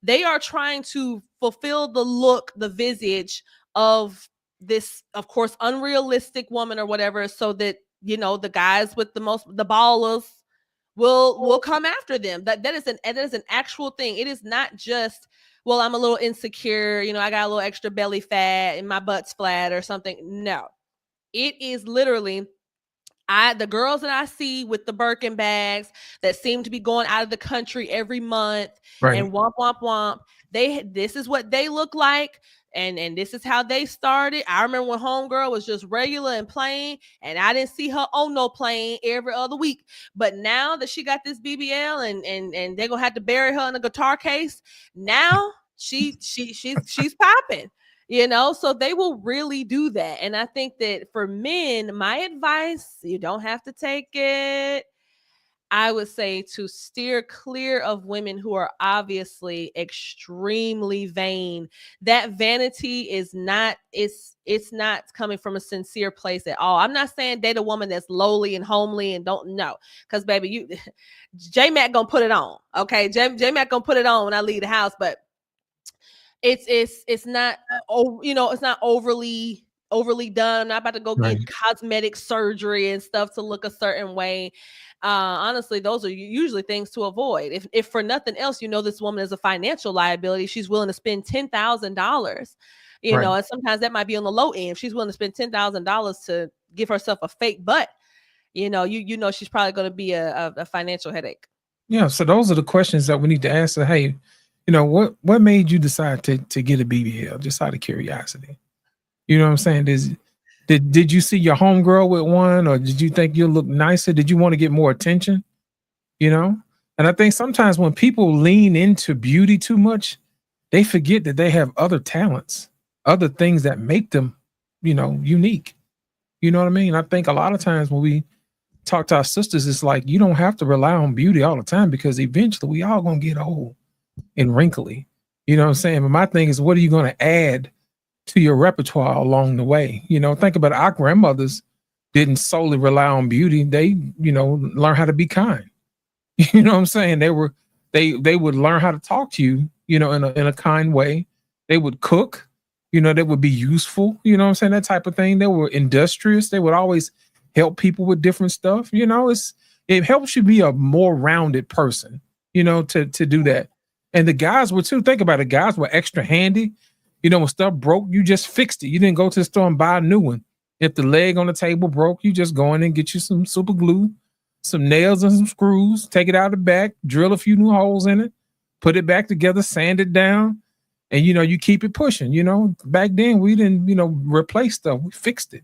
They are trying to fulfill the look, the visage of this, of course, unrealistic woman or whatever, so that, you know, the guys with the ballers will come after them. That is an actual thing. It is not just, well, I'm a little insecure, you know, I got a little extra belly fat and my butt's flat or something. No, it is literally, the girls that I see with the Birkin bags that seem to be going out of the country every month and womp womp womp, this is what they look like. and this is how they started. I remember when homegirl was just regular and plain, and I didn't see her on no plane every other week. But now that she got this BBL and they're gonna have to bury her in a guitar case, now she's popping. So they will really do that. And I think that for men, my advice, you don't have to take it. I would say to steer clear of women who are obviously extremely vain. That vanity is not, it's not coming from a sincere place at all. I'm not saying date a woman that's lowly and homely and don't know. Because baby, J-Mac gonna put it on. Okay. J-Mac gonna put it on when I leave the house, but it's not it's not overly done. I'm not about to go get cosmetic surgery and stuff to look a certain way. Honestly, those are usually things to avoid. If for nothing else, this woman is a financial liability. She's willing to spend $10,000, and sometimes that might be on the low end. If she's willing to spend $10,000 to give herself a fake butt, she's probably going to be a financial headache. Yeah. So those are the questions that we need to answer. Hey, what made you decide to get a BBL? Just out of curiosity. You know what I'm saying? Did you see your homegirl with one, or did you think you'll look nicer? Did you want to get more attention? And I think sometimes when people lean into beauty too much, they forget that they have other talents, other things that make them, unique. You know what I mean? I think a lot of times when we talk to our sisters, it's like, you don't have to rely on beauty all the time, because eventually we all gonna get old and wrinkly. You know what I'm saying? But my thing is, what are you going to add to your repertoire along the way? Think about it. Our grandmothers didn't solely rely on beauty. They, learn how to be kind. You know what I'm saying? They would learn how to talk to you, in a kind way. They would cook, they would be useful, you know what I'm saying? That type of thing. They were industrious. They would always help people with different stuff. It helps you be a more rounded person, to do that. And the guys were too. Think about it. Guys were extra handy. When stuff broke, you just fixed it. You didn't go to the store and buy a new one. If the leg on the table broke, you just go in and get you some super glue, some nails and some screws, take it out the back, drill a few new holes in it, put it back together, sand it down, and you keep it pushing. Back then we didn't, replace stuff. We fixed it.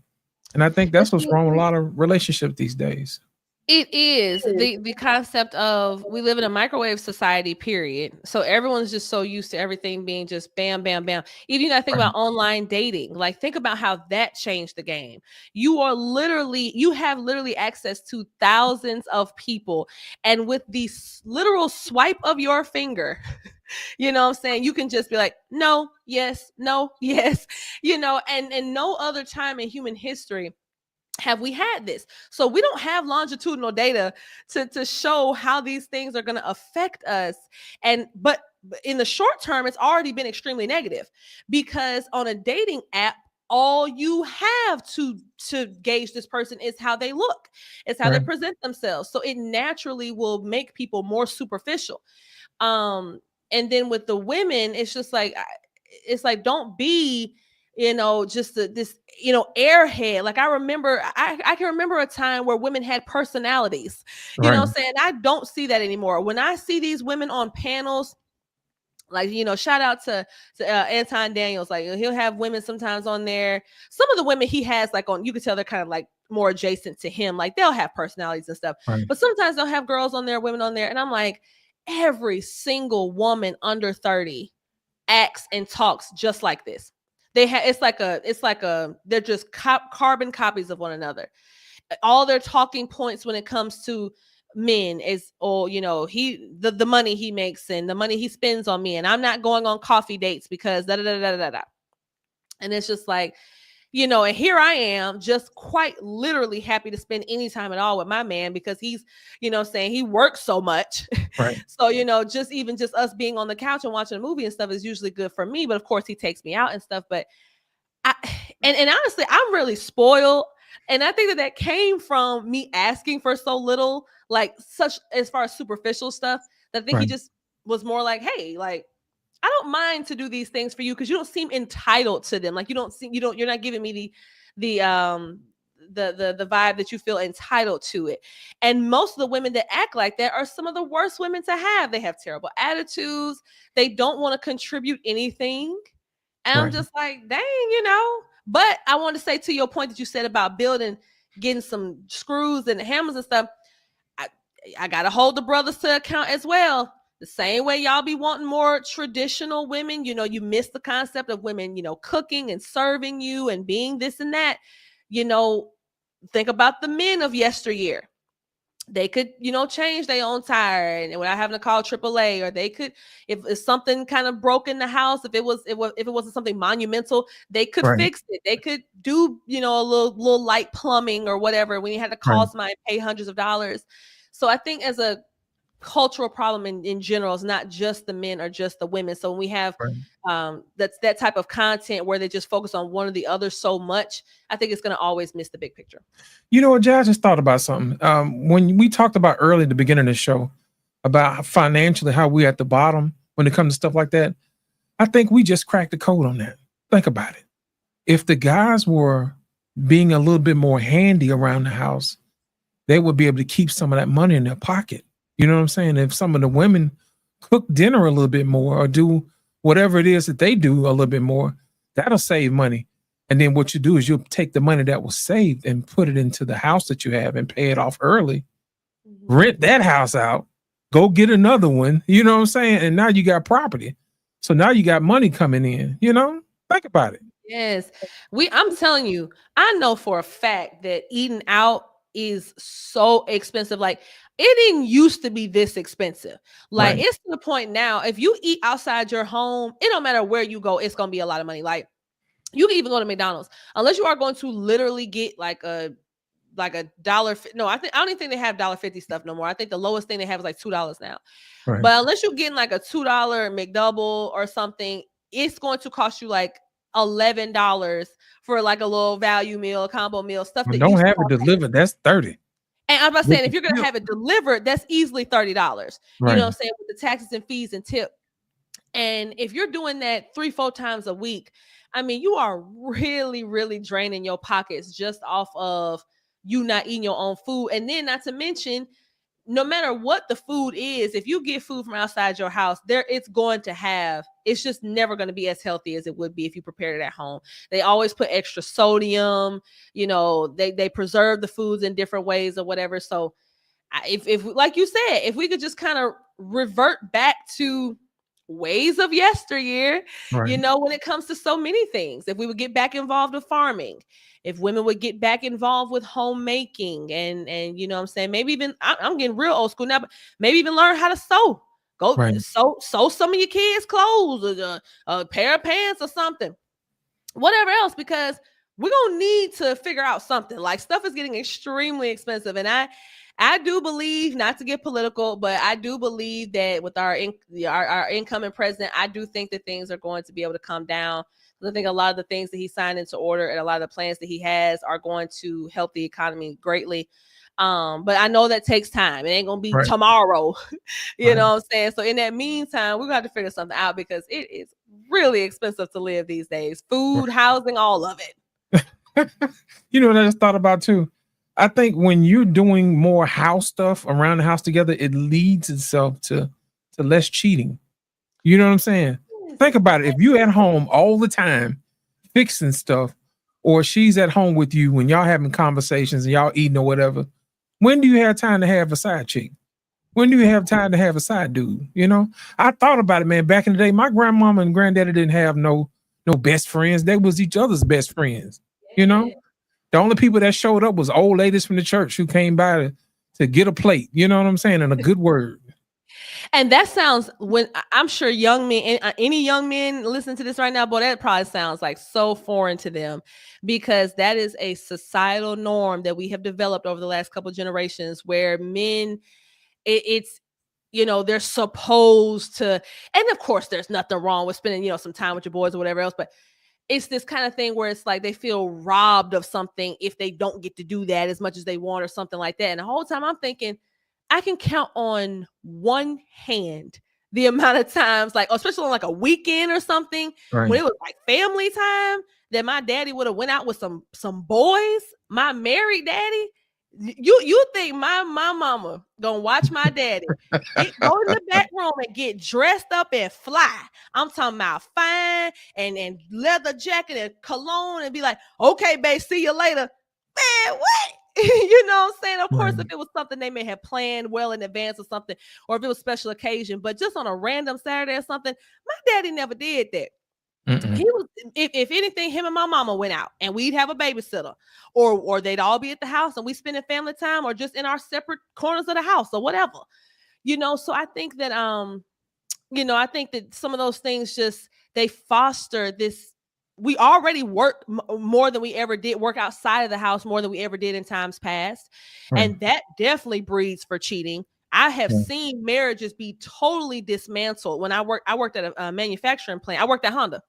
And I think that's what's wrong with a lot of relationships these days. It is the concept of, we live in a microwave society, period. So everyone's just so used to everything being just bam, bam, bam. Even you got to think about online dating. Like, think about how that changed the game. You have literally access to thousands of people. And with the literal swipe of your finger, you know what I'm saying? You can just be like, no, yes, no, yes, and no other time in human history have we had this. So we don't have longitudinal data to show how these things are going to affect us. But in the short term, it's already been extremely negative, because on a dating app, all you have to gauge this person is how they look. It's how they present themselves. So it naturally will make people more superficial. And then with the women, it's just like, don't be, just this, airhead. Like, I can remember a time where women had personalities, you know what I'm saying? I don't see that anymore. When I see these women on panels, like, shout out to Anton Daniels. Like, he'll have women sometimes on there. Some of the women he has, like, on, you can tell they're kind of like more adjacent to him. Like, they'll have personalities and stuff, but sometimes they'll have girls on there, women on there. And I'm like, every single woman under 30 acts and talks just like this. It's like they're just carbon copies of one another. All their talking points when it comes to men is, the money he makes and the money he spends on me, and I'm not going on coffee dates because da da da da da da. And it's just like, and here I am, just quite literally happy to spend any time at all with my man, because he's, saying he works so much. Right. So, just us being on the couch and watching a movie and stuff is usually good for me. But of course he takes me out and stuff. But and honestly, I'm really spoiled. And I think that came from me asking for so little, like, such as far as superficial stuff, that I think he just was more like, hey, like, I don't mind to do these things for you because you don't seem entitled to them. Like, you're not giving me the vibe that you feel entitled to it. And most of the women that act like that are some of the worst women to have. They have terrible attitudes. They don't want to contribute anything. And I'm Right. just like, dang, you know. But I want to say to your point that you said about building, getting some screws and hammers and stuff. I gotta hold the brothers to account as well. The same way y'all be wanting more traditional women, you know, you miss the concept of women, you know, cooking and serving you and being this and that. You know, think about the men of yesteryear. They could, you know, change their own tire and without having to call AAA, or they could, if something kind of broke in the house, if it wasn't something monumental, they could Right. fix it. They could do, you know, a little light plumbing or whatever when you had to call somebody and pay hundreds of dollars. So I think as a cultural problem in general, it's not just the men or just the women. So when we have that's that type of content where they just focus on one or the other so much, I think it's going to always miss the big picture. You know what, Jay, I just thought about something. When we talked about early at the beginning of the show about financially how we at the bottom when it comes to stuff like that, I think we just cracked the code on that. Think about it. If the guys were being a little bit more handy around the house, they would be able to keep some of that money in their pocket. You know what I'm saying? If some of the women cook dinner a little bit more or do whatever it is that they do a little bit more, that'll save money. And then what you do is you'll take the money that was saved and put it into the house that you have and pay it off early. Rent that house out, go get another one. You know what I'm saying? And now you got property. So now you got money coming in, you know? Think about it. Yes. I'm telling you, I know for a fact that eating out is so expensive. Like, it didn't used to be this expensive. Like, it's to the point now, if you eat outside your home, it don't matter where you go, it's gonna be a lot of money. Like, you can even go to McDonald's unless you are going to literally get like a dollar. No, I don't even think they have $1.50 stuff no more. I think the lowest thing they have is like $2 now. Right. But unless you're getting like a $2 McDouble or something, it's going to cost you like $11 for like a little value meal, a combo meal, stuff that don't have it delivered. That's $30. And I'm about saying, if you're gonna have it delivered, that's easily $30. Right. You know what I'm saying, with the taxes and fees and tip. And if you're doing that 3-4 times a week, I mean, you are really, really draining your pockets just off of you not eating your own food. And then not to mention, no matter what the food is, if you get food from outside your house, it's just never going to be as healthy as it would be if you prepared it at home. They always put extra sodium, you know, they preserve the foods in different ways or whatever. So if like you said, if we could just kind of revert back to ways of yesteryear, you know, when it comes to so many things, if we would get back involved with farming, if women would get back involved with homemaking and you know what I'm saying, maybe even I'm getting real old school now, but maybe even learn how to sew. Go sew some of your kids' clothes or a pair of pants or something, whatever else, because we're gonna need to figure out something. Like, stuff is getting extremely expensive, and I do believe, not to get political, but I do believe that with our incoming president, I do think that things are going to be able to come down. I think a lot of the things that he signed into order and a lot of the plans that he has are going to help the economy greatly. But I know that takes time. It ain't gonna be tomorrow. You know what I'm saying? So in that meantime, we're gonna have to figure something out, because it is really expensive to live these days. Food, housing, all of it. You know what I just thought about too? I think when you're doing more house stuff around the house together, it leads itself to less cheating. You know what I'm saying? Think about it. If you at home all the time fixing stuff, or she's at home with you when y'all having conversations and y'all eating or whatever, when do you have time to have a side chick? When do you have time to have a side dude? You know, I thought about it, man. Back in the day, my grandmama and granddaddy didn't have no best friends. They was each other's best friends. You know, the only people that showed up was old ladies from the church who came by to get a plate. You know what I'm saying? And a good word. And that sounds, when I'm sure young men, any young men listening to this right now, boy, that probably sounds like so foreign to them, because that is a societal norm that we have developed over the last couple of generations, where men, it's, you know, they're supposed to, and of course there's nothing wrong with spending, you know, some time with your boys or whatever else, but it's this kind of thing where it's like they feel robbed of something if they don't get to do that as much as they want or something like that. And the whole time I'm thinking, I can count on one hand the amount of times, like, especially on like a weekend or something, when it was like family time, that my daddy would have went out with some boys, my married daddy, You think my mama gonna watch my daddy go in the back room and get dressed up and fly? I'm talking about fine and leather jacket and cologne and be like, okay, babe, see you later. Man, what? You know what I'm saying? Of course, if it was something they may have planned well in advance or something, or if it was a special occasion, but just on a random Saturday or something, my daddy never did that. He was, if anything, him and my mama went out and we'd have a babysitter, or they'd all be at the house and we spending family time, or just in our separate corners of the house or whatever, you know. So I think that I think that some of those things just they foster this. We already work more than we ever did, work outside of the house more than we ever did in times past, and that definitely breeds for cheating. I have seen marriages be totally dismantled. When I worked at a manufacturing plant. I worked at Honda.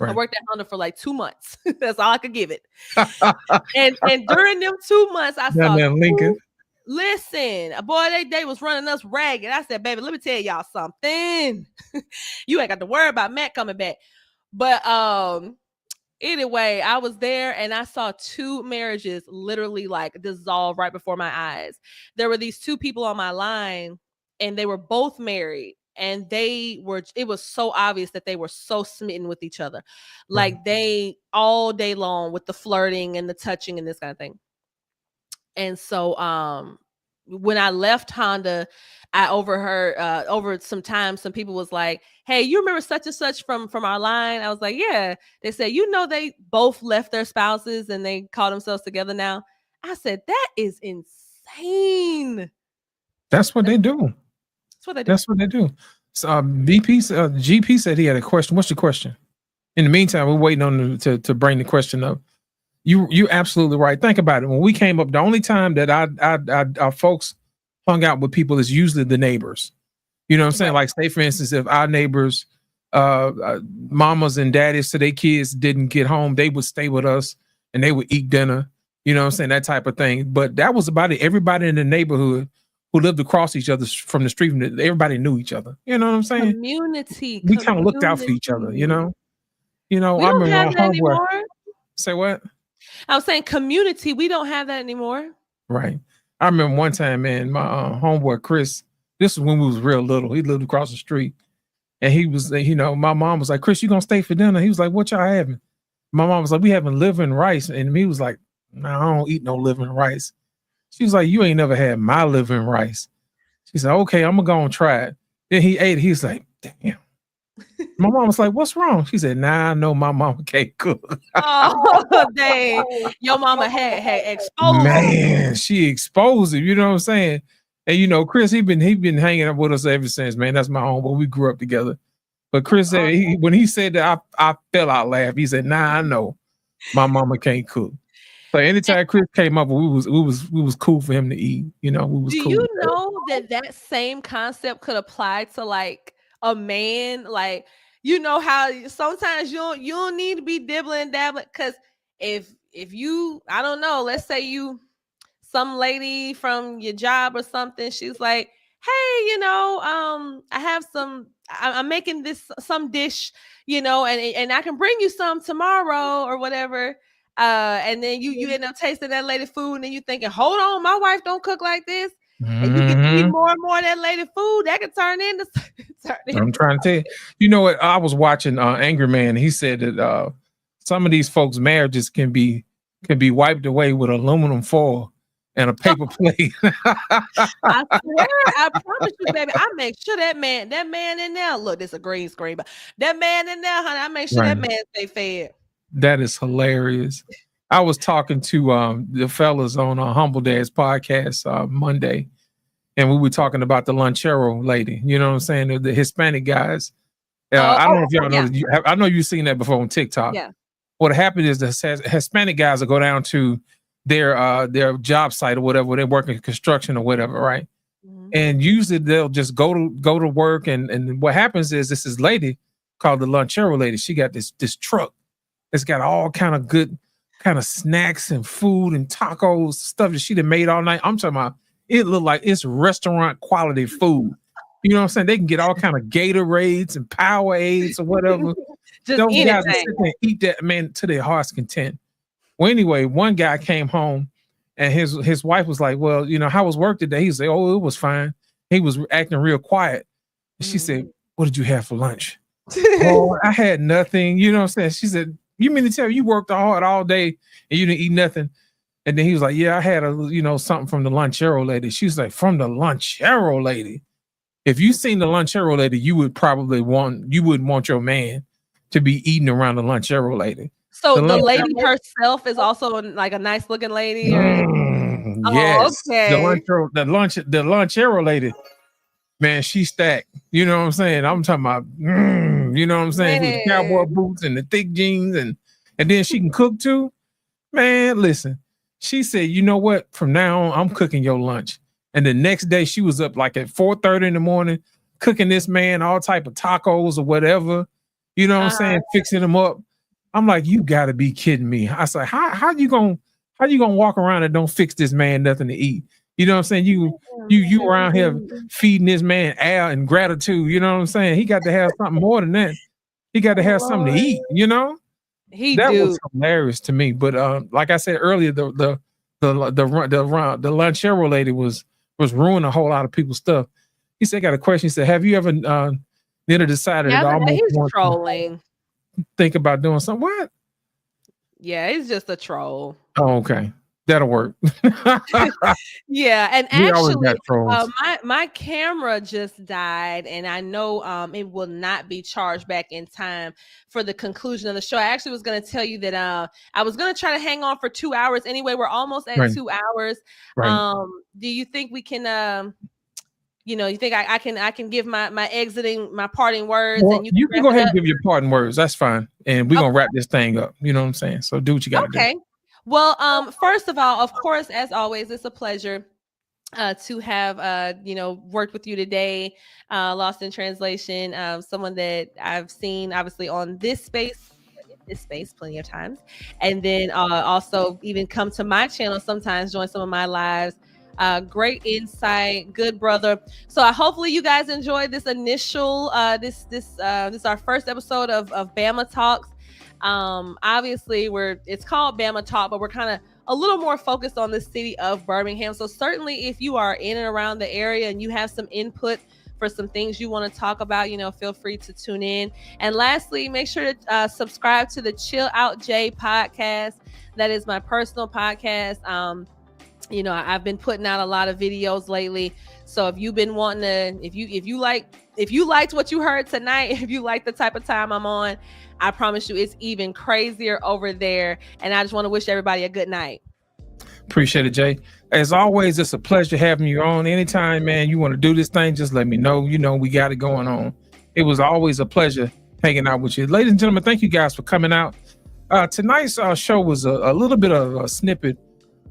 I worked at Honda for like 2 months. That's all I could give it. and during them 2 months, I saw Lincoln. Listen, boy, they was running us ragged. I said, baby, let me tell y'all something. You ain't got to worry about Matt coming back. But anyway, I was there and I saw 2 marriages literally like dissolve right before my eyes. There were these 2 people on my line and they were both married. And it was so obvious that they were so smitten with each other. Like they all day long with the flirting and the touching and this kind of thing. And so when I left Honda, I overheard over some time, some people was like, hey, you remember such and such from our line? I was like, yeah. They said, they both left their spouses and they call themselves together now. I said, that is insane. That's what they do. That's what they do. So GP said he had a question. What's your question? In the meantime, we're waiting on to bring the question up. You're absolutely right. Think about it. When we came up, the only time that our folks hung out with people is usually the neighbors. You know what I'm saying? Like, say for instance, if our neighbors, mamas and daddies to their kids didn't get home, they would stay with us and they would eat dinner. You know what I'm saying? That type of thing. But that was about it. Everybody in the neighborhood who lived across each other from the street, everybody knew each other. You know what I'm saying? Community. We kind of looked out for each other, you know? You know, we don't have that anymore. Say what? I was saying community. We don't have that anymore. Right. I remember one time, man, my homeboy, Chris, this was when we was real little. He lived across the street. And he was, my mom was like, Chris, you gonna stay for dinner? He was like, what y'all having? My mom was like, we having liver and rice. And he was like, no, I don't eat no liver and rice. She was like, you ain't never had my liver and rice. She said, okay, I'm gonna go and try it. Then he ate it. He was like, damn. My mom was like, what's wrong? She said, nah, I know my mama can't cook. Oh, dang. Your mama had exposed. Man, she exposed it. You know what I'm saying? And Chris, he been hanging up with us ever since, man. That's my homeboy. We grew up together. But Chris said when he said that, I fell out laughing. He said, nah, I know my mama can't cook. So anytime Chris came up, we was cool for him to eat. We was cool. Do you know that same concept could apply to like a man? Like, how sometimes you don't need to be dibbling and dabbling, because if you, I don't know, let's say some lady from your job or something, she's like, hey, I have I'm making some dish, and I can bring you some tomorrow or whatever. And then you end up tasting that lady food and then you thinking, hold on, my wife don't cook like this. And you get to eat more and more of that lady food, that can turn into I'm trying to tell you. You know what? I was watching Angry Man. He said that some of these folks' marriages can be wiped away with aluminum foil and a paper plate. I swear, I promise you, baby. I make sure that man in there. Look, this is a green screen, but that man in there, honey, I make sure that man stay fed. That is hilarious. I was talking to the fellas on Humble Dad's podcast Monday, and we were talking about the Lanchero lady. You know what I'm saying? The Hispanic guys. I don't know if y'all know. I know you've seen that before on TikTok. Yeah. What happened is the Hispanic guys will go down to their job site or whatever, they're working construction or whatever, right? Mm-hmm. And usually they'll just go to work, and what happens is this lady called the Lanchero lady. She got this truck. It's got all kind of good kind of snacks and food and tacos, stuff that she done made all night. I'm talking about it looked like it's restaurant quality food. You know what I'm saying? They can get all kind of Gatorades and Powerades or whatever. Those guys will sit there and eat that, man, to their heart's content. Well, anyway, one guy came home And his wife was like, well, how was work today? He said, oh, it was fine. He was acting real quiet. She said, what did you have for lunch? Oh, I had nothing. You know what I'm saying? She said, you mean to tell me you worked hard all day and you didn't eat nothing? And then he was like, yeah, I had something from the lunchero lady. She was like, from the lunchero lady. If you seen the lunchero lady, you wouldn't want your man to be eating around the lunchero lady. So the lady herself is also like a nice looking lady. Yes. Okay. The lunchero lady, man, she stacked. You know what I'm saying? I'm talking about, you know what I'm saying? With the cowboy boots and the thick jeans, and then she can cook too. Man, listen. She said, you know what? From now on, I'm cooking your lunch. And the next day she was up like at 4:30 in the morning, cooking this man all type of tacos or whatever. You know what I'm saying? Fixing them up. I'm like, you gotta be kidding me. I said, how you gonna walk around and don't fix this man nothing to eat? You know what I'm saying? You around here feeding this man air and gratitude. You know what I'm saying? He got to have something more than that. He got to have something to eat, That was hilarious to me. But like I said earlier, the lunchero lady was ruining a whole lot of people's stuff. He said, I got a question. He said, have you ever decided he's trolling? Think about doing something? What? Yeah, he's just a troll. Oh, okay. That'll work. Yeah, and actually, my camera just died, and I know it will not be charged back in time for the conclusion of the show. I actually was going to tell you that I was going to try to hang on for 2 hours. Anyway, we're almost at 2 hours. Right. Do you think we can? You think I can give my parting words? Well, and you can go ahead and give your parting words. That's fine, and we're gonna wrap this thing up. You know what I'm saying? So do what you got to do. Okay. Well, first of all, of course, as always, it's a pleasure to have worked with you today. Lost in Translation, someone that I've seen obviously on this space plenty of times, and then also even come to my channel sometimes, join some of my lives. Great insight, good brother. So hopefully you guys enjoyed this initial this is our first episode of Bama Talks. Obviously it's called Bama Talk, but we're kind of a little more focused on the city of Birmingham. So certainly if you are in and around the area and you have some input for some things you want to talk about, feel free to tune in. And lastly, make sure to subscribe to the Chill Out J podcast. That is my personal podcast. I've been putting out a lot of videos lately. So if you've been wanting to, if you liked what you heard tonight, if you like the type of time I'm on, I promise you it's even crazier over there. And I just want to wish everybody a good night. Appreciate it, Jay. As always, it's a pleasure having you on. Anytime, man, you want to do this thing, just let me know. We got it going on. It was always a pleasure hanging out with you. Ladies and gentlemen, thank you guys for coming out. Tonight's show was a little bit of a snippet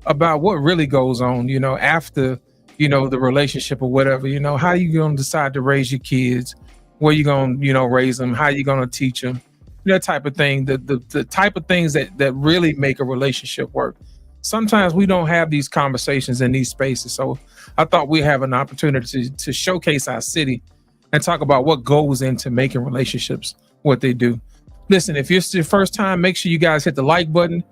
about what really goes on, after, the relationship or whatever, how you going to decide to raise your kids, where you going to, raise them, how you going to teach them, that type of thing, the type of things that really make a relationship work. Sometimes we don't have these conversations in these spaces. So I thought we have an opportunity to showcase our city and talk about what goes into making relationships, what they do. Listen, if it's your first time, make sure you guys hit the like button,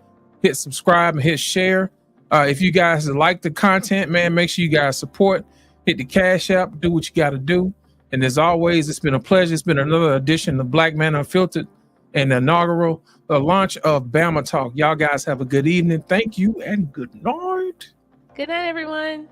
hit subscribe, and hit share. If you guys like the content, man, make sure you guys support, hit the Cash App, do what you got to do. And as always, it's been a pleasure. It's been another edition of Black Man Unfiltered and the inaugural launch of Bama Talk. Y'all guys have a good evening. Thank you and good night. Good night, everyone.